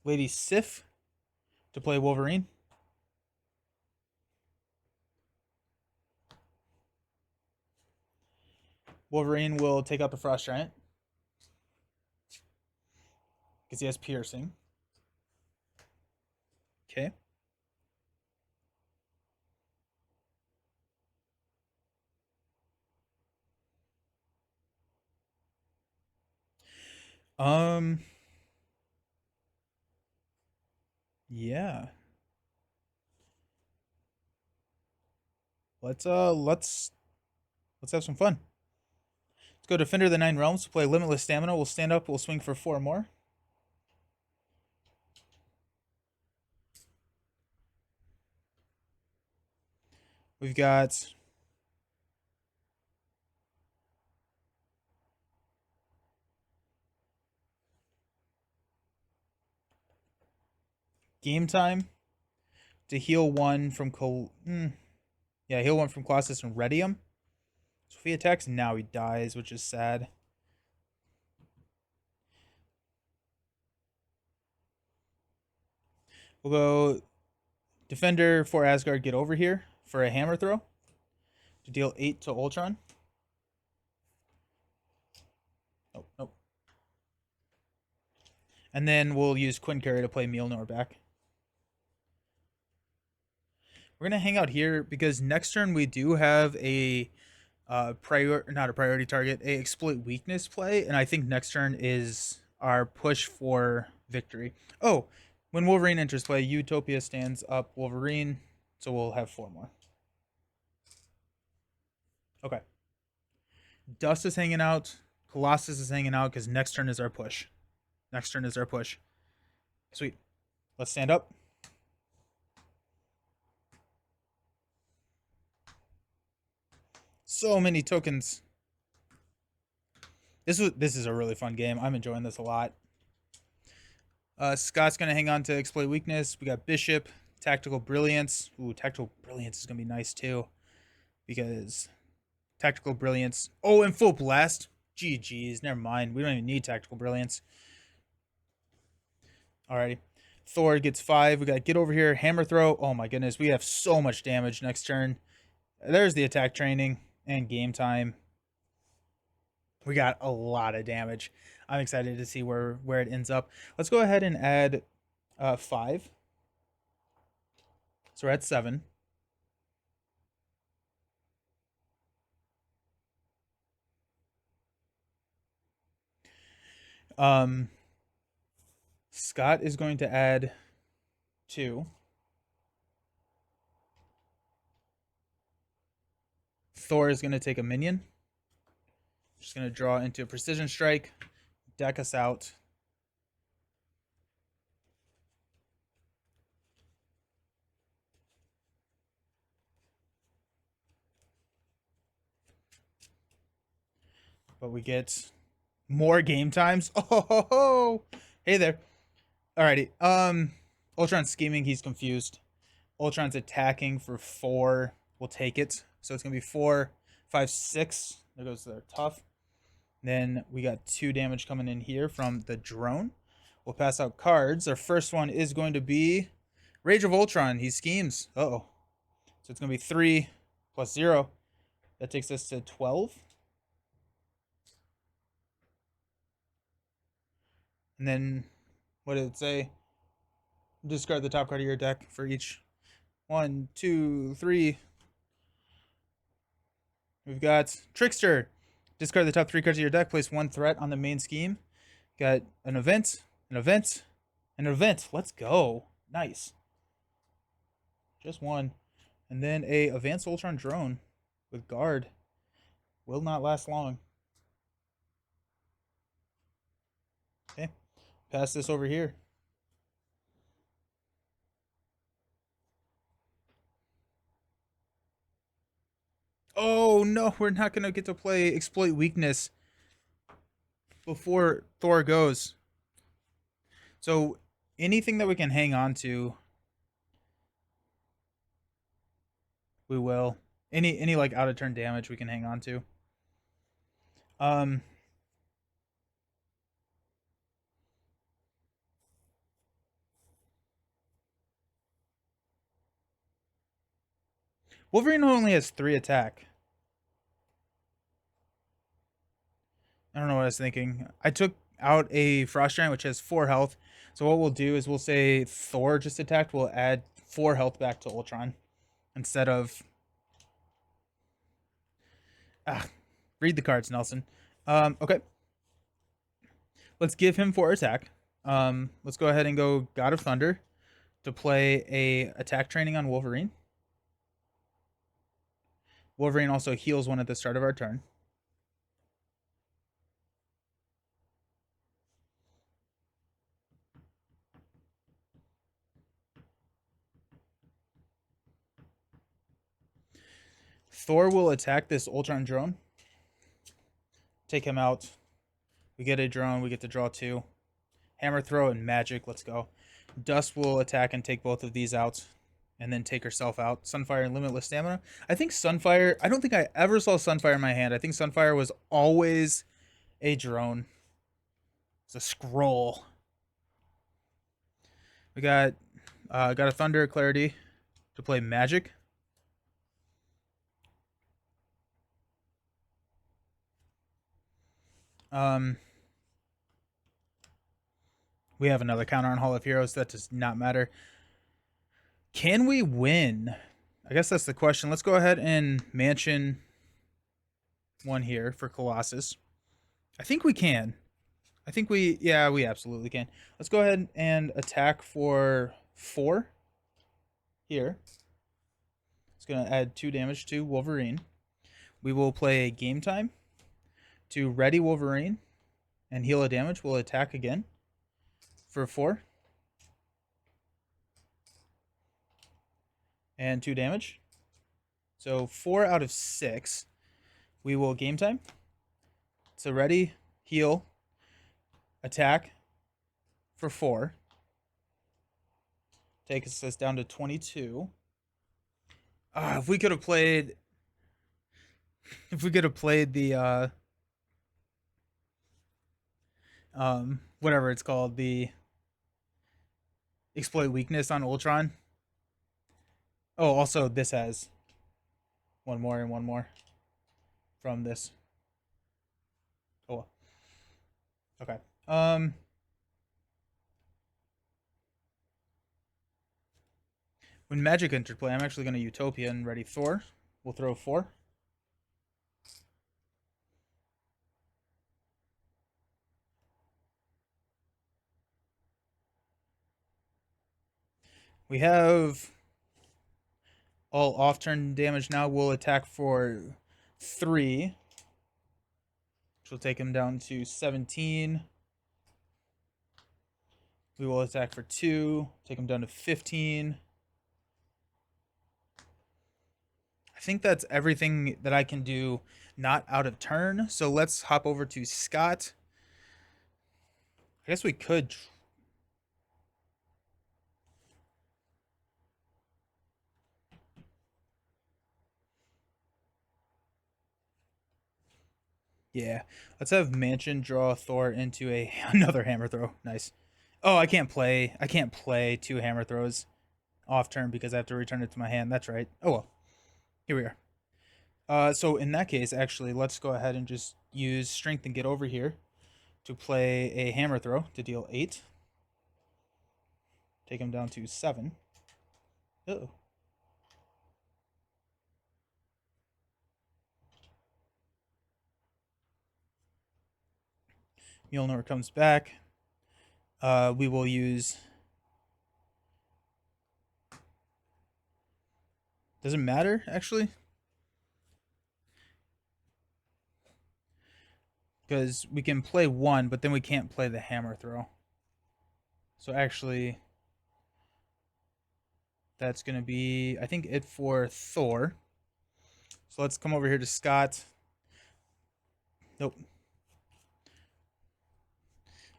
Lady Sif to play Wolverine. Wolverine will take out the Frost Giant. Because he has Piercing. Okay. Yeah. Let's have some fun. Let's go Defender of the 9 Realms. Play Limitless Stamina. We'll stand up. We'll swing for 4 more. We've got Game Time to heal 1 from heal 1 from Colossus and Redium. So if he attacks now, he dies, which is sad. We'll go Defender for Asgard, get over here for a hammer throw to deal 8 to Ultron. Nope. And then we'll use Quinn Carry to play Mjolnir back. We're going to hang out here because next turn we do have a not a priority target, a exploit weakness play, and I think next turn is our push for victory. Oh, when Wolverine enters play, Utopia stands up Wolverine, so we'll have 4 more. Okay. Dust is hanging out. Colossus is hanging out because next turn is our push. Next turn is our push. Sweet. Let's stand up. So many tokens. This is a really fun game. I'm enjoying this a lot. Scott's gonna hang on to exploit weakness. We got Bishop, tactical brilliance. Ooh, tactical brilliance is gonna be nice too because tactical brilliance. Oh, and full blast. GG's. Never mind. We don't even need tactical brilliance. Alrighty. Thor gets 5. We got get over here. Hammer throw. Oh my goodness. We have so much damage next turn. There's the attack training and game time. We got a lot of damage. I'm excited to see where it ends up. Let's go ahead and add 5. So we're at 7. Scott is going to add 2. Thor is going to take a minion. Just going to draw into a precision strike, deck us out. But we get more game times. Oh, hey there. Alrighty. Ultron's scheming. He's confused. Ultron's attacking for 4. We'll take it. So it's gonna be 4, 5, 6. There goes their tough. Then we got 2 damage coming in here from the drone. We'll pass out cards. Our first one is going to be Rage of Ultron. He schemes. Uh-oh. So it's gonna be 3 plus 0. That takes us to 12. And then what did it say? Discard the top card of your deck for each. 1, 2, 3. We've got Trickster. Discard the top 3 cards of your deck. Place 1 threat on the main scheme. Got an event, an event, an event. Let's go. Nice. Just 1. And then a Advanced Ultron drone with guard. Will not last long. Okay. Pass this over here. Oh no, we're not gonna get to play Exploit Weakness before Thor goes. So anything that we can hang on to, we will. Any like out of turn damage we can hang on to. Um Wolverine only has 3 attack. I don't know what I was thinking. I took out a Frost Giant which has 4 health. So what we'll do is we'll say Thor just attacked. We'll add 4 health back to Ultron instead of. Read the cards, Nelson. Okay. Let's give him 4 attack. Let's go ahead and go God of Thunder to play a attack training on Wolverine. Wolverine also heals 1 at the start of our turn. Thor will attack this Ultron drone. Take him out. We get a drone. We get to draw 2. Hammer throw and magic. Let's go. Dust will attack and take both of these out. And then take herself out. Sunfire and limitless stamina. I think Sunfire. I don't think I ever saw Sunfire in my hand. I think Sunfire was always a drone. It's a scroll. We got a Thunder Clarity to play magic. We have another counter on Hall of Heroes. That does not matter. Can we win? I guess that's the question. Let's go ahead and mansion 1 here for Colossus. I think we can. Yeah, we absolutely can. Let's go ahead and attack for 4 here. It's going to add 2 damage to Wolverine. We will play game time to ready Wolverine and heal a damage. We'll attack again for 4. And 2 damage. So 4 out of 6. We will game time. So ready. heal, attack for 4. Take us down to 22. If we could have played, if we could have played the whatever it's called, the exploit weakness on Ultron. Oh, also this has one more and one more from this. Oh, well. Okay. When Magic entered play, I'm actually going to Utopia and ready Thor. We'll throw 4. We have all off-turn damage now. We'll attack for 3, which will take him down to 17. We will attack for 2, take him down to 15. I think that's everything that I can do not out of turn. So let's hop over to Scott. I guess we could. Yeah. Let's have Mansion draw Thor into another hammer throw. Nice. Oh, I can't play 2 hammer throws off turn because I have to return it to my hand. That's right. Oh well. Here we are. So in that case, actually, let's go ahead and just use Strength and get over here to play a hammer throw to deal 8. Take him down to 7. Uh-oh. Mjolnir comes back. We will use... Doesn't matter, actually. Because we can play 1, but then we can't play the hammer throw. So actually, that's going to be, I think, it for Thor. So let's come over here to Scott. Nope.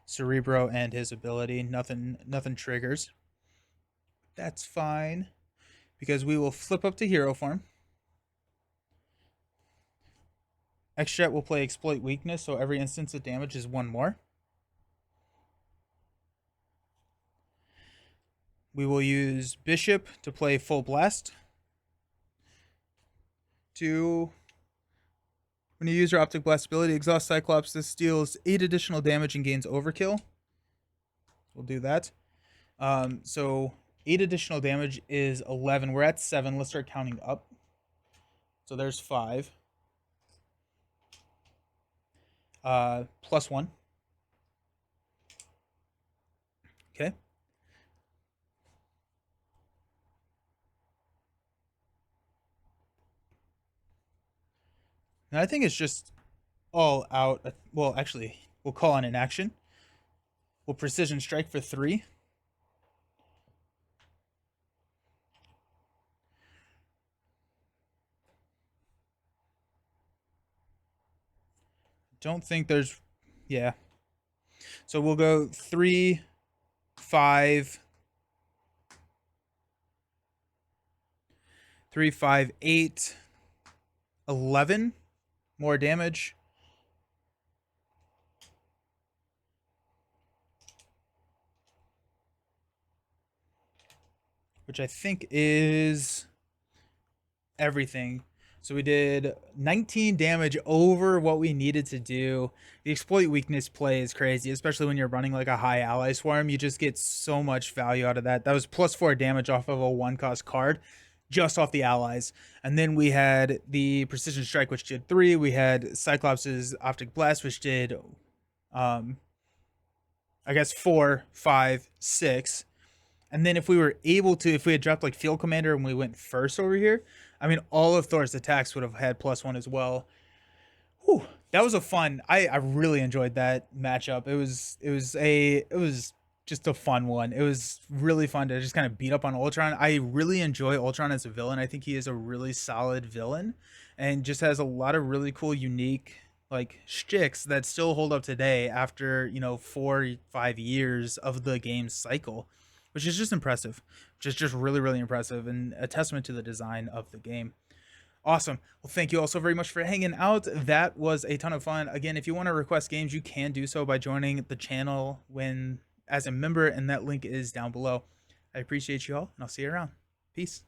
Cerebro and his ability. Nothing triggers. That's fine. Because we will flip up to hero form. Extract will play exploit weakness, so every instance of damage is 1 more. We will use Bishop to play full blast. When you use your optic blast ability, exhaust Cyclops. This deals 8 additional damage and gains overkill. We'll do that. So 8 additional damage is 11. We're at 7. Let's start counting up. So there's 5. Plus 1. Okay. And I think it's just all out. Well, actually, we'll call on an action. We'll precision strike for 3. Don't think there's... Yeah. So we'll go 3, 5... 3, 5, 8, 11 more damage. Which I think is everything. So we did 19 damage over what we needed to do. The exploit weakness play is crazy, especially when you're running like a high ally swarm. You just get so much value out of that. That was plus 4 damage off of a 1-cost card, just off the allies. And then we had the precision strike, which did 3. We had Cyclops' optic blast, which did, I guess 4, 5, 6. And then if we were able to, if we had dropped like Field Commander and we went first over here, I mean, all of Thor's attacks would have had plus 1 as well. Whew, that was a fun. I really enjoyed that matchup. It was just a fun one. It was really fun to just kind of beat up on Ultron. I really enjoy Ultron as a villain. I think he is a really solid villain and just has a lot of really cool, unique like shticks that still hold up today after 4 5 years of the game's cycle, which is just impressive, just really really impressive and a testament to the design of the game. Awesome. Well, thank you all so very much for hanging out. That was a ton of fun. Again, if you want to request games, you can do so by joining the channel when as a member, and that link is down below. I appreciate you all, and I'll see you around. Peace.